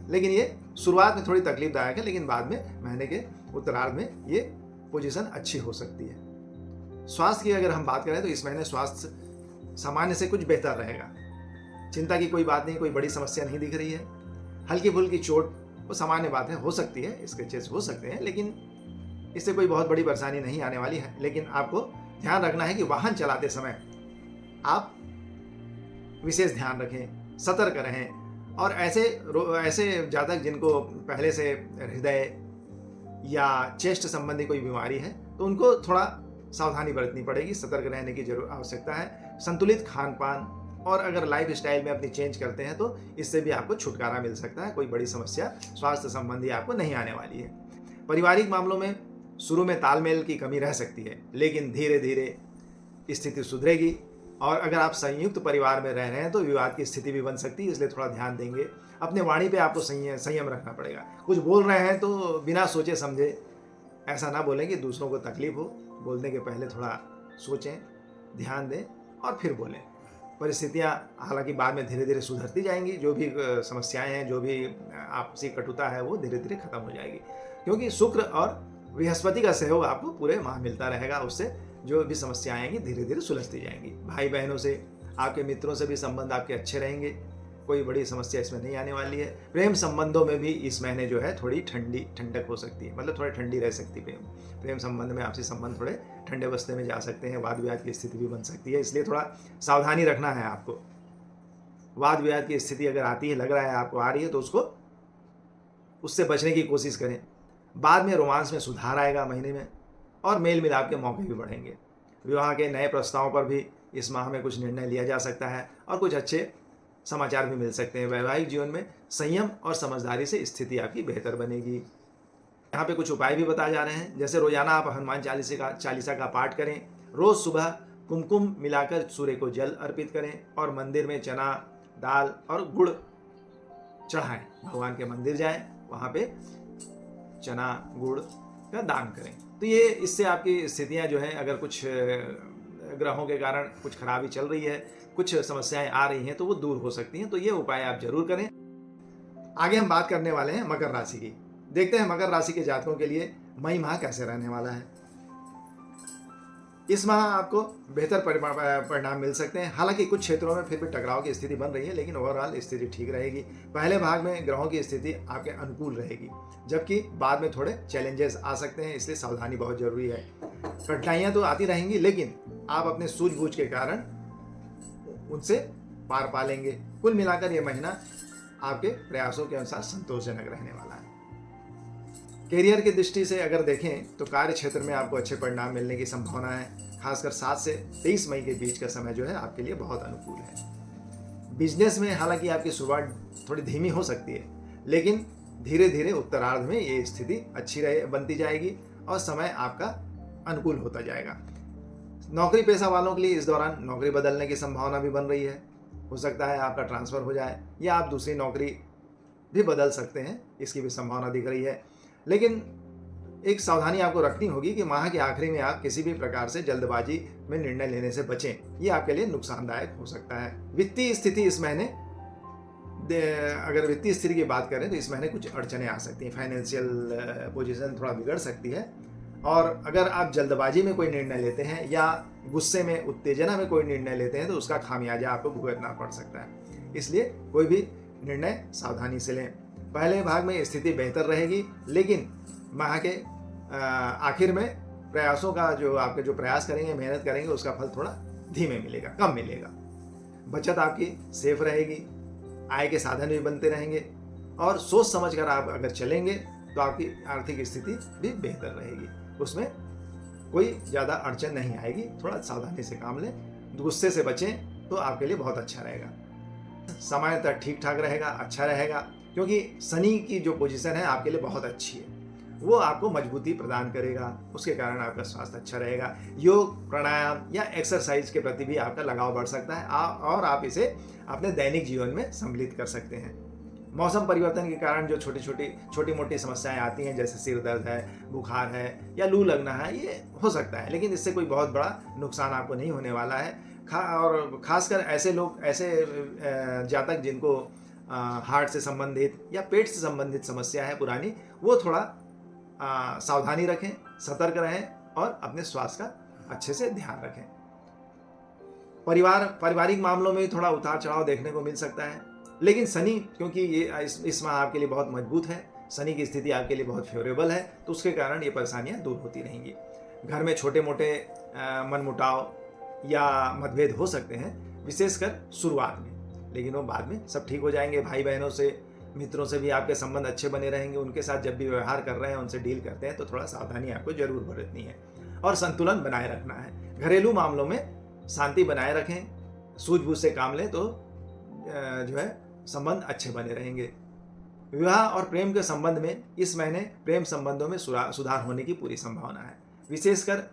लेकिन ये शुरुआत में थोड़ी तकलीफदायक है, लेकिन बाद में महीने के उत्तरार्ध में ये पोजीशन अच्छी हो सकती है। स्वास्थ्य की अगर हम बात करें तो इस महीने स्वास्थ्य सामान्य से कुछ बेहतर रहेगा। चिंता की कोई बात नहीं, कोई बड़ी समस्या नहीं दिख रही है। हल्की फुल्की चोट वो सामान्य बात है, हो सकती है, स्क्रैचेस हो सकते हैं, लेकिन इससे कोई बहुत बड़ी परेशानी नहीं आने वाली है। लेकिन आपको ध्यान रखना है कि वाहन चलाते समय आप विशेष ध्यान रखें, सतर्क रहें। और ऐसे जातक जिनको पहले से हृदय या चेस्ट संबंधी कोई बीमारी है, तो उनको थोड़ा सावधानी बरतनी पड़ेगी, सतर्क रहने की जरूर आवश्यकता है। संतुलित खान पान और अगर लाइफ स्टाइल में अपनी चेंज करते हैं तो इससे भी आपको छुटकारा मिल सकता है। कोई बड़ी समस्या स्वास्थ्य संबंधी आपको नहीं आने वाली है। पारिवारिक मामलों में शुरू में तालमेल की कमी रह सकती है, लेकिन धीरे धीरे स्थिति सुधरेगी। और अगर आप संयुक्त परिवार में रह रहे हैं तो विवाद की स्थिति भी बन सकती है, इसलिए थोड़ा ध्यान देंगे। अपने वाणी पे आपको संयम रखना पड़ेगा। कुछ बोल रहे हैं तो बिना सोचे समझे ऐसा ना बोलें कि दूसरों को तकलीफ हो। बोलने के पहले थोड़ा सोचें, ध्यान दें और फिर बोलें। परिस्थितियाँ हालांकि बाद में धीरे धीरे सुधरती जाएंगी। जो भी समस्याएं हैं, जो भी आपसी कटुता है, वो धीरे धीरे खत्म हो जाएगी, क्योंकि शुक्र और बृहस्पति का सहयोग आपको पूरे माह मिलता रहेगा। उससे जो भी समस्याएं आएंगी धीरे धीरे सुलझती जाएंगी। भाई बहनों से, आपके मित्रों से भी संबंध आपके अच्छे रहेंगे। कोई बड़ी समस्या इसमें नहीं आने वाली है। प्रेम संबंधों में भी इस महीने जो है थोड़ी ठंडक हो सकती है, मतलब थोड़ी ठंडी रह सकती है। प्रेम संबंध में आपसी संबंध थोड़े ठंडे बस्ते में जा सकते हैं। वाद विवाद की स्थिति भी बन सकती है, इसलिए थोड़ा सावधानी रखना है आपको। वाद विवाद की स्थिति अगर आती है, लग रहा है आपको आ रही है, तो उससे बचने की कोशिश करें। बाद में रोमांस में सुधार आएगा महीने में, और मेल मिलाप के मौके भी बढ़ेंगे। विवाह के नए प्रस्तावों पर भी इस माह में कुछ निर्णय लिया जा सकता है और कुछ अच्छे समाचार भी मिल सकते हैं। वैवाहिक जीवन में संयम और समझदारी से स्थिति आपकी बेहतर बनेगी। यहाँ पे कुछ उपाय भी बताए जा रहे हैं, जैसे रोजाना आप हनुमान चालीसा का पाठ करें। रोज सुबह कुमकुम मिलाकर सूर्य को जल अर्पित करें और मंदिर में चना दाल और गुड़ चढ़ाएं। भगवान के मंदिर जाएं, वहाँ पे चना गुड़ का दान करें। तो ये इससे आपकी स्थितियाँ जो हैं, अगर कुछ ग्रहों के कारण कुछ खराबी चल रही है, कुछ समस्याएं आ रही हैं, तो वो दूर हो सकती हैं। तो ये उपाय आप जरूर करें। आगे हम बात करने वाले हैं मकर राशि की। देखते हैं मकर राशि के जातकों के लिए मई माह कैसे रहने वाला है। इस माह आपको बेहतर परिणाम मिल सकते हैं। हालांकि कुछ क्षेत्रों में फिर भी टकराव की स्थिति बन रही है, लेकिन ओवरऑल स्थिति ठीक रहेगी। पहले भाग में ग्रहों की स्थिति आपके अनुकूल रहेगी, जबकि बाद में थोड़े चैलेंजेस आ सकते हैं, इसलिए सावधानी बहुत जरूरी है। कठिनाइयां तो आती रहेंगी, लेकिन आप अपने सूझबूझ के कारण उनसे पार पा लेंगे। कुल मिलाकर यह महीना आपके प्रयासों के अनुसार संतोषजनक रहने वाला है। करियर की दृष्टि से अगर देखें तो कार्य क्षेत्र में आपको अच्छे परिणाम मिलने की संभावना है। खासकर 7 से 23 मई के बीच का समय जो है आपके लिए बहुत अनुकूल है। बिजनेस में हालांकि आपकी शुरुआत थोड़ी धीमी हो सकती है, लेकिन धीरे धीरे उत्तरार्ध में ये स्थिति अच्छी बनती जाएगी और समय आपका अनुकूल होता जाएगा। नौकरी पेशा वालों के लिए इस दौरान नौकरी बदलने की संभावना भी बन रही है। हो सकता है आपका ट्रांसफर हो जाए या आप दूसरी नौकरी भी बदल सकते हैं, इसकी भी संभावना दिख रही है। लेकिन एक सावधानी आपको रखनी होगी कि माह के आखिरी में आप किसी भी प्रकार से जल्दबाजी में निर्णय लेने से बचें, ये आपके लिए नुकसानदायक हो सकता है। वित्तीय स्थिति इस महीने, अगर वित्तीय स्थिति की बात करें तो इस महीने कुछ अड़चनें आ सकती हैं। फाइनेंशियल पोजीशन थोड़ा बिगड़ सकती है, और अगर आप जल्दबाजी में कोई निर्णय लेते हैं या गुस्से में, उत्तेजना में कोई निर्णय लेते हैं तो उसका खामियाजा आपको भुगतना पड़ सकता है। इसलिए कोई भी निर्णय सावधानी से लें। पहले भाग में स्थिति बेहतर रहेगी, लेकिन माह के आखिर में प्रयासों का आपके जो प्रयास करेंगे, मेहनत करेंगे, उसका फल थोड़ा धीमे मिलेगा, कम मिलेगा। बचत आपकी सेफ रहेगी, आय के साधन भी बनते रहेंगे, और सोच समझ कर आप अगर चलेंगे तो आपकी आर्थिक स्थिति भी बेहतर रहेगी। उसमें कोई ज़्यादा अड़चन नहीं आएगी। थोड़ा सावधानी से काम लें, गुस्से से बचें तो आपके लिए बहुत अच्छा रहेगा। समय तक ठीक ठाक रहेगा, अच्छा रहेगा, क्योंकि शनि की जो पोजीशन है आपके लिए बहुत अच्छी है। वो आपको मजबूती प्रदान करेगा, उसके कारण आपका स्वास्थ्य अच्छा रहेगा। योग, प्राणायाम या एक्सरसाइज के प्रति भी आपका लगाव बढ़ सकता है, और आप इसे अपने दैनिक जीवन में सम्मिलित कर सकते हैं। मौसम परिवर्तन के कारण जो छोटी मोटी समस्याएं आती हैं, जैसे सिर दर्द है, बुखार है या लू लगना है, ये हो सकता है, लेकिन इससे कोई बहुत बड़ा नुकसान आपको नहीं होने वाला है। और खासकर ऐसे लोग, ऐसे जातक जिनको हार्ट से संबंधित या पेट से संबंधित समस्या है पुरानी, वो थोड़ा सावधानी रखें, सतर्क रहें और अपने स्वास्थ्य का अच्छे से ध्यान रखें। पारिवारिक मामलों में थोड़ा उतार चढ़ाव देखने को मिल सकता है, लेकिन शनि, क्योंकि ये इस माह आपके लिए बहुत मजबूत है, शनि की स्थिति आपके लिए बहुत फेवरेबल है, तो उसके कारण ये परेशानियां दूर होती रहेंगी। घर में छोटे मोटे मनमुटाव या मतभेद हो सकते हैं, विशेषकर शुरुआत में, लेकिन वो बाद में सब ठीक हो जाएंगे। भाई बहनों से, मित्रों से भी आपके संबंध अच्छे बने रहेंगे। उनके साथ जब भी व्यवहार कर रहे हैं, उनसे डील करते हैं, तो थोड़ा सावधानी आपको जरूर बरतनी है और संतुलन बनाए रखना है। घरेलू मामलों में शांति बनाए रखें, सूझबूझ से काम लें, तो जो है संबंध अच्छे बने रहेंगे। विवाह और प्रेम के संबंध में इस महीने प्रेम संबंधों में सुधार होने की पूरी संभावना है। विशेषकर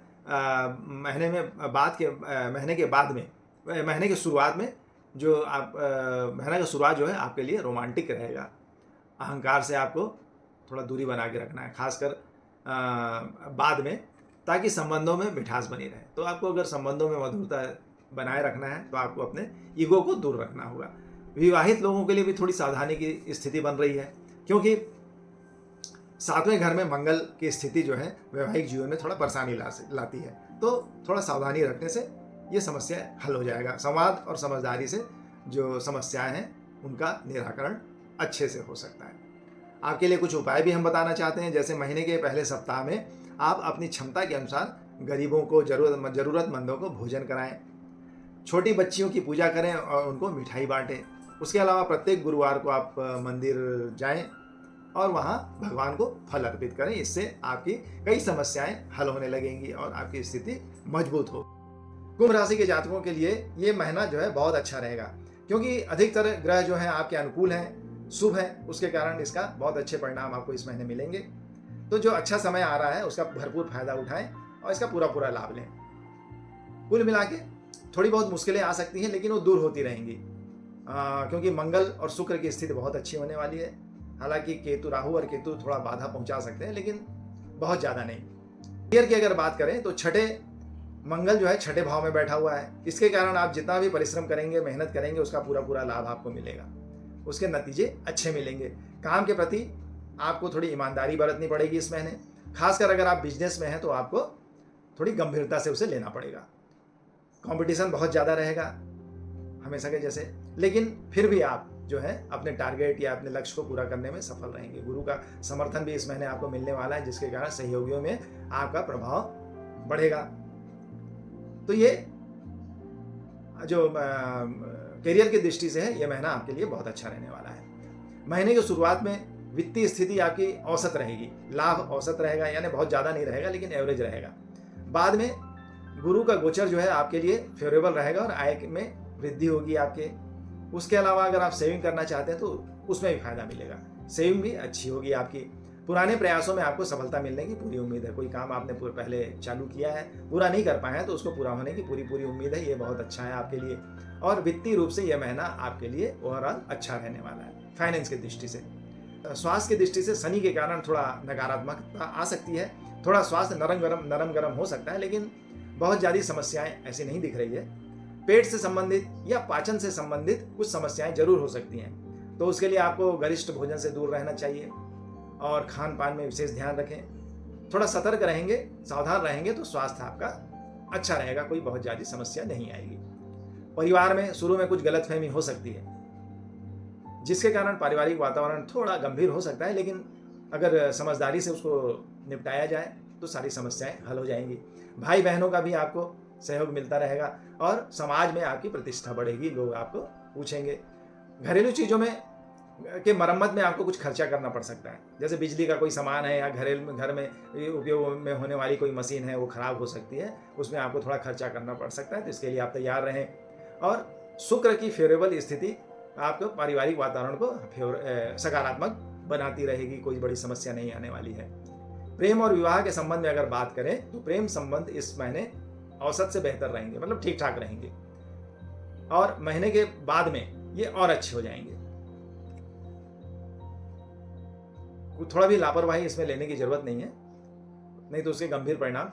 महीने के बाद में, महीने की शुरुआत में जो आप महीने का शुरुआत जो है आपके लिए रोमांटिक रहेगा। अहंकार से आपको थोड़ा दूरी बना के रखना है, खासकर बाद में, ताकि संबंधों में मिठास बनी रहे। तो आपको अगर संबंधों में मधुरता बनाए रखना है तो आपको अपने ईगो को दूर रखना होगा। विवाहित लोगों के लिए भी थोड़ी सावधानी की स्थिति बन रही है, क्योंकि 7वें घर में मंगल की स्थिति जो है वैवाहिक जीवन में थोड़ा परेशानी लाती है। तो थोड़ा सावधानी रखने से ये समस्या हल हो जाएगा। संवाद और समझदारी से जो समस्याएं हैं उनका निराकरण अच्छे से हो सकता है। आपके लिए कुछ उपाय भी हम बताना चाहते हैं। जैसे महीने के पहले सप्ताह में आप अपनी क्षमता के अनुसार गरीबों को, ज़रूरतमंदों को भोजन कराएं, छोटी बच्चियों की पूजा करें और उनको मिठाई बांटें। उसके अलावा प्रत्येक गुरुवार को आप मंदिर जाएं और वहाँ भगवान को फल अर्पित करें। इससे आपकी कई समस्याएं हल होने लगेंगी और आपकी स्थिति मजबूत हो। कुंभ राशि के जातकों के लिए ये महीना जो है बहुत अच्छा रहेगा, क्योंकि अधिकतर ग्रह जो हैं आपके अनुकूल हैं, शुभ हैं। उसके कारण इसका बहुत अच्छे परिणाम आपको इस महीने मिलेंगे। तो जो अच्छा समय आ रहा है उसका भरपूर फायदा उठाएं और इसका पूरा लाभ लें। कुल मिला के थोड़ी बहुत मुश्किलें आ सकती हैं, लेकिन वो दूर होती रहेंगी, क्योंकि मंगल और शुक्र की स्थिति बहुत अच्छी होने वाली है। हालांकि राहु और केतु थोड़ा बाधा पहुंचा सकते हैं, लेकिन बहुत ज़्यादा नहीं। करियर की अगर बात करें तो मंगल जो है 6ठे भाव में बैठा हुआ है। इसके कारण आप जितना भी परिश्रम करेंगे, मेहनत करेंगे, उसका पूरा लाभ आपको मिलेगा, उसके नतीजे अच्छे मिलेंगे। काम के प्रति आपको थोड़ी ईमानदारी बरतनी पड़ेगी इस महीने। खासकर अगर आप बिजनेस में हैं तो आपको थोड़ी गंभीरता से उसे लेना पड़ेगा। कंपटीशन बहुत ज़्यादा रहेगा हमेशा के जैसे, लेकिन फिर भी आप जो है अपने टारगेट या अपने लक्ष्य को पूरा करने में सफल रहेंगे। गुरु का समर्थन भी इस महीने आपको मिलने वाला है, जिसके कारण सहयोगियों में आपका प्रभाव बढ़ेगा। तो ये जो करियर की दृष्टि से है, ये महीना आपके लिए बहुत अच्छा रहने वाला है। महीने की शुरुआत में वित्तीय स्थिति आपकी औसत रहेगी, लाभ औसत रहेगा, यानी बहुत ज़्यादा नहीं रहेगा, लेकिन एवरेज रहेगा। बाद में गुरु का गोचर जो है आपके लिए फेवरेबल रहेगा और आय में वृद्धि होगी आपके। उसके अलावा अगर आप सेविंग करना चाहते हैं तो उसमें भी फायदा मिलेगा, सेविंग भी अच्छी होगी आपकी। पुराने प्रयासों में आपको सफलता मिलने की पूरी उम्मीद है। कोई काम आपने पहले चालू किया है, पूरा नहीं कर पाए हैं, तो उसको पूरा होने की पूरी उम्मीद है। ये बहुत अच्छा है आपके लिए, और वित्तीय रूप से यह महीना आपके लिए ओवरऑल अच्छा रहने वाला है। फाइनेंस की दृष्टि से, स्वास्थ्य की दृष्टि से शनि के कारण थोड़ा नकारात्मकता आ सकती है। थोड़ा स्वास्थ्य नरम गरम हो सकता है, लेकिन बहुत ज़्यादा समस्याएं ऐसी नहीं दिख रही है। पेट से संबंधित या पाचन से संबंधित कुछ समस्याएं जरूर हो सकती हैं, तो उसके लिए आपको गरिष्ठ भोजन से दूर रहना चाहिए और खान पान में विशेष ध्यान रखें। थोड़ा सतर्क रहेंगे, सावधान रहेंगे तो स्वास्थ्य आपका अच्छा रहेगा, कोई बहुत ज़्यादा समस्या नहीं आएगी। परिवार में शुरू में कुछ गलतफहमी हो सकती है, जिसके कारण पारिवारिक वातावरण थोड़ा गंभीर हो सकता है, लेकिन अगर समझदारी से उसको निपटाया जाए तो सारी समस्याएं हल हो जाएंगी। भाई बहनों का भी आपको सहयोग मिलता रहेगा और समाज में आपकी प्रतिष्ठा बढ़ेगी, लोग आपको पूछेंगे। घरेलू चीज़ों में के मरम्मत में आपको कुछ खर्चा करना पड़ सकता है, जैसे बिजली का कोई सामान है या घर में उपयोग में होने वाली कोई मशीन है, वो खराब हो सकती है, उसमें आपको थोड़ा खर्चा करना पड़ सकता है, तो इसके लिए आप तैयार रहें। और शुक्र की फेवरेबल स्थिति आपको पारिवारिक वातावरण को सकारात्मक बनाती रहेगी, कोई बड़ी समस्या नहीं आने वाली है। प्रेम और विवाह के संबंध में अगर बात करें तो प्रेम संबंध इस महीने औसत से बेहतर रहेंगे, मतलब ठीक ठाक रहेंगे, और महीने के बाद में ये और अच्छे हो जाएंगे। थोड़ा भी लापरवाही इसमें लेने की जरूरत नहीं है, नहीं तो उसके गंभीर परिणाम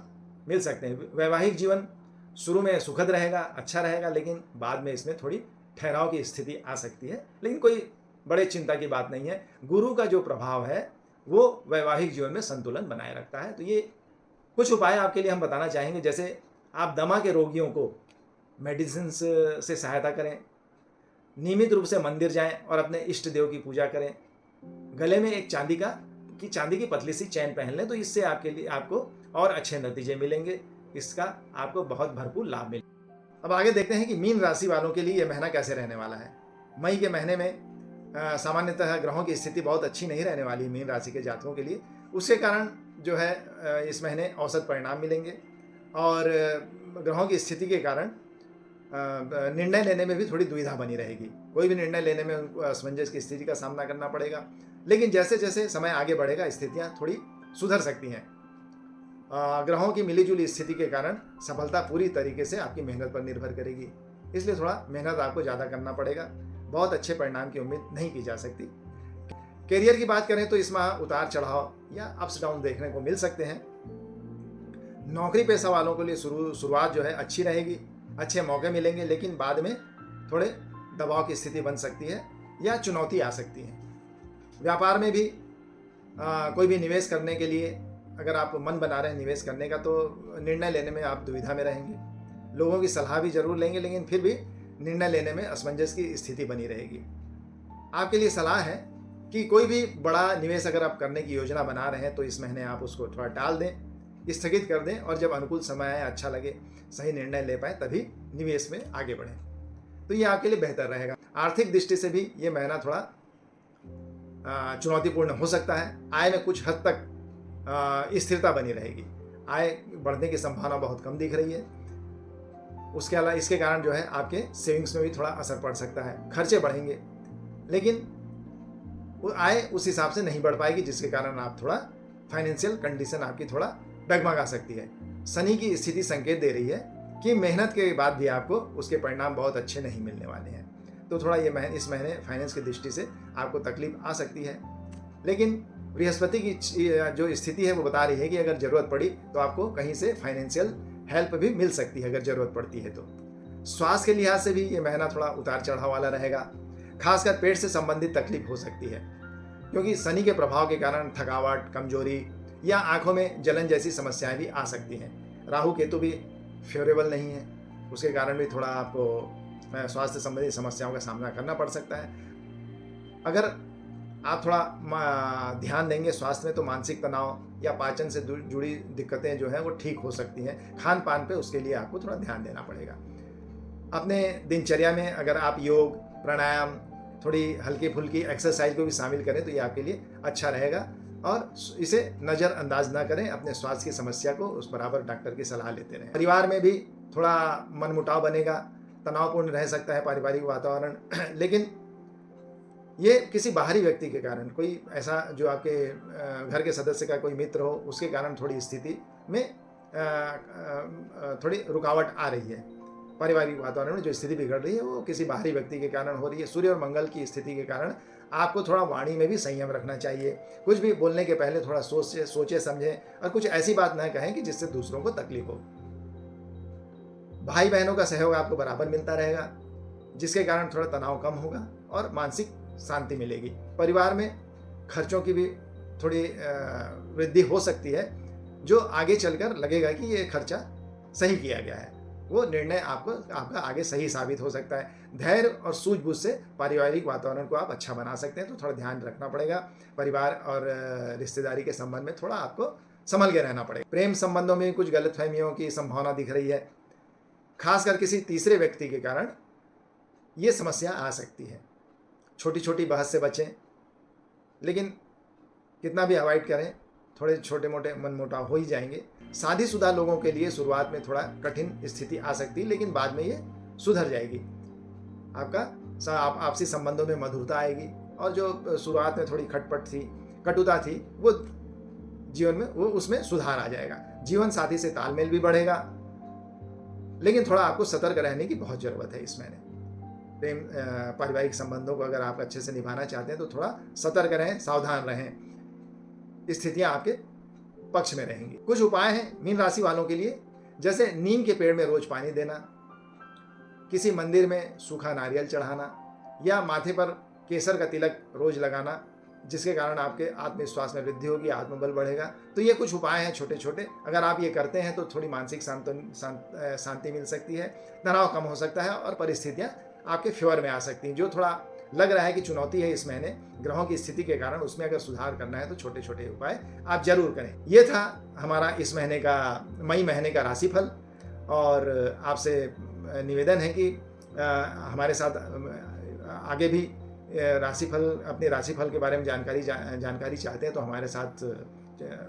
मिल सकते हैं। वैवाहिक जीवन शुरू में सुखद रहेगा, अच्छा रहेगा, लेकिन बाद में इसमें थोड़ी ठहराव की स्थिति आ सकती है, लेकिन कोई बड़े चिंता की बात नहीं है। गुरु का जो प्रभाव है वो वैवाहिक जीवन में संतुलन बनाए रखता है। तो ये कुछ उपाय आपके लिए हम बताना चाहेंगे। जैसे आप दमा के रोगियों को मेडिसिन से सहायता करें, नियमित रूप से मंदिर जाएं और अपने इष्ट देव की पूजा करें, गले में एक चांदी की पतली सी चैन पहन लें, तो इससे आपको और अच्छे नतीजे मिलेंगे, इसका आपको बहुत भरपूर लाभ मिलेगा। अब आगे देखते हैं कि मीन राशि वालों के लिए यह महीना कैसे रहने वाला है। मई के महीने में सामान्यतः ग्रहों की स्थिति बहुत अच्छी नहीं रहने वाली मीन राशि के जातकों के लिए। उसके कारण जो है इस महीने औसत परिणाम मिलेंगे, और ग्रहों की स्थिति के कारण निर्णय लेने में भी थोड़ी दुविधा बनी रहेगी। कोई भी निर्णय लेने में उनको असमंजस की स्थिति का सामना करना पड़ेगा। लेकिन जैसे जैसे समय आगे बढ़ेगा स्थितियाँ थोड़ी सुधर सकती हैं। ग्रहों की मिलीजुली स्थिति के कारण सफलता पूरी तरीके से आपकी मेहनत पर निर्भर करेगी, इसलिए थोड़ा मेहनत आपको ज़्यादा करना पड़ेगा। बहुत अच्छे परिणाम की उम्मीद नहीं की जा सकती। करियर की बात करें तो इस माह उतार चढ़ाव या अप्स डाउन देखने को मिल सकते हैं। नौकरी पेशा वालों के लिए शुरुआत जो है अच्छी रहेगी, अच्छे मौके मिलेंगे, लेकिन बाद में थोड़े दबाव की स्थिति बन सकती है या चुनौती आ सकती है। व्यापार में भी कोई भी निवेश करने के लिए अगर आप मन बना रहे हैं निवेश करने का, तो निर्णय लेने में आप दुविधा में रहेंगे। लोगों की सलाह भी जरूर लेंगे, लेकिन फिर भी निर्णय लेने में असमंजस की स्थिति बनी रहेगी। आपके लिए सलाह है कि कोई भी बड़ा निवेश अगर आप करने की योजना बना रहे हैं तो इस महीने आप उसको थोड़ा टाल दें, स्थगित कर दें, और जब अनुकूल समय आए, अच्छा लगे, सही निर्णय ले पाए, तभी निवेश में आगे बढ़ें, तो ये आपके लिए बेहतर रहेगा। आर्थिक दृष्टि से भी ये महीना थोड़ा चुनौतीपूर्ण हो सकता है। आय में कुछ हद तक स्थिरता बनी रहेगी। आय बढ़ने की संभावना बहुत कम दिख रही है। उसके अलावा इसके कारण जो है आपके सेविंग्स में भी थोड़ा असर पड़ सकता है। खर्चे बढ़ेंगे, लेकिन वो आय उस हिसाब से नहीं बढ़ पाएगी, जिसके कारण आप थोड़ा फाइनेंशियल कंडीशन आपकी थोड़ा डगमगा सकती है। शनि की स्थिति संकेत दे रही है कि मेहनत के बाद भी आपको उसके परिणाम बहुत अच्छे नहीं मिलने वाले हैं, तो थोड़ा ये इस महीने फाइनेंस की दृष्टि से आपको तकलीफ आ सकती है। लेकिन बृहस्पति की जो स्थिति है वो बता रही है कि अगर जरूरत पड़ी तो आपको कहीं से फाइनेंशियल हेल्प भी मिल सकती है, अगर जरूरत पड़ती है तो। स्वास्थ्य के लिहाज से भी ये महीना थोड़ा उतार चढ़ाव वाला रहेगा। खासकर पेट से संबंधित तकलीफ हो सकती है, क्योंकि शनि के प्रभाव के कारण थकावट, कमजोरी या आंखों में जलन जैसी समस्याएं भी आ सकती हैं। राहु केतु भी फेवरेबल नहीं है, उसके कारण भी थोड़ा आपको स्वास्थ्य संबंधी समस्याओं का सामना करना पड़ सकता है। अगर आप थोड़ा ध्यान देंगे स्वास्थ्य में, तो मानसिक तनाव या पाचन से जुड़ी दिक्कतें जो है वो ठीक हो सकती हैं। खान पान पे उसके लिए आपको थोड़ा ध्यान देना पड़ेगा। अपने दिनचर्या में अगर आप योग, प्राणायाम, थोड़ी हल्की फुल्की एक्सरसाइज को भी शामिल करें तो ये आपके लिए अच्छा रहेगा, और इसे नज़रअंदाज ना करें। अपने स्वास्थ्य की समस्या को उस बराबर डॉक्टर की सलाह लेते रहें। परिवार में भी थोड़ा मनमुटाव बनेगा, तनावपूर्ण रह सकता है पारिवारिक वातावरण, लेकिन ये किसी बाहरी व्यक्ति के कारण, कोई ऐसा जो आपके घर के सदस्य का कोई मित्र हो, उसके कारण थोड़ी स्थिति में थोड़ी रुकावट आ रही है। पारिवारिक वातावरण में जो स्थिति बिगड़ रही है वो किसी बाहरी व्यक्ति के कारण हो रही है। सूर्य और मंगल की स्थिति के कारण आपको थोड़ा वाणी में भी संयम रखना चाहिए। कुछ भी बोलने के पहले थोड़ा सोचे समझें, और कुछ ऐसी बात ना कहें कि जिससे दूसरों को तकलीफ हो। भाई बहनों का सहयोग आपको बराबर मिलता रहेगा, जिसके कारण थोड़ा तनाव कम होगा और मानसिक शांति मिलेगी। परिवार में खर्चों की भी थोड़ी वृद्धि हो सकती है, जो आगे चलकर लगेगा कि ये खर्चा सही किया गया है। वो निर्णय आपका आगे सही साबित हो सकता है। धैर्य और सूझबूझ से पारिवारिक वातावरण को आप अच्छा बना सकते हैं, तो थोड़ा ध्यान रखना पड़ेगा। परिवार और रिश्तेदारी के संबंध में थोड़ा आपको संभल के रहना पड़ेगा। प्रेम संबंधों में कुछ गलतफहमियों की संभावना दिख रही है, खासकर किसी तीसरे व्यक्ति के कारण ये समस्या आ सकती है। छोटी छोटी बहस से बचें, लेकिन कितना भी अवॉइड करें, थोड़े छोटे मोटे मनमुटाव हो ही जाएंगे। शादीशुदा लोगों के लिए शुरुआत में थोड़ा कठिन स्थिति आ सकती है, लेकिन बाद में ये सुधर जाएगी। आपसी संबंधों में मधुरता आएगी, और जो शुरुआत में थोड़ी खटपट थी, कटुता थी, वो जीवन में उसमें सुधार आ जाएगा। जीवन साथी से तालमेल भी बढ़ेगा, लेकिन थोड़ा आपको सतर्क रहने की बहुत ज़रूरत है इस महीने। प्रेम पारिवारिक संबंधों को अगर आप अच्छे से निभाना चाहते हैं तो थोड़ा सतर्क रहें, सावधान रहें। स्थितियां आपके पक्ष में रहेंगी। कुछ उपाय हैं मीन राशि वालों के लिए, जैसे नीम के पेड़ में रोज पानी देना, किसी मंदिर में सूखा नारियल चढ़ाना, या माथे पर केसर का तिलक रोज लगाना, जिसके कारण आपके आत्मविश्वास में वृद्धि होगी, आत्मबल बढ़ेगा। तो ये कुछ उपाय हैं छोटे छोटे, अगर आप ये करते हैं तो थोड़ी मानसिक शांति मिल सकती है, तनाव कम हो सकता है, और परिस्थितियाँ आपके फेवर में आ सकती हैं। जो थोड़ा लग रहा है कि चुनौती है इस महीने ग्रहों की स्थिति के कारण, उसमें अगर सुधार करना है तो छोटे छोटे उपाय आप जरूर करें। ये था हमारा इस महीने का, मई महीने का राशिफल, और आपसे निवेदन है कि हमारे साथ आगे भी राशिफल, अपने राशिफल के बारे में जानकारी चाहते हैं तो हमारे साथ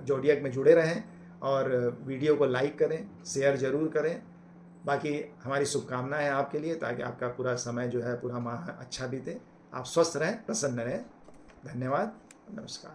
जोडियक में जुड़े रहें, और वीडियो को लाइक करें, शेयर जरूर करें। बाकी हमारी शुभकामनाएं हैं आपके लिए, ताकि आपका पूरा समय जो है, पूरा माह अच्छा बीते। आप स्वस्थ रहें, प्रसन्न रहें। धन्यवाद, नमस्कार।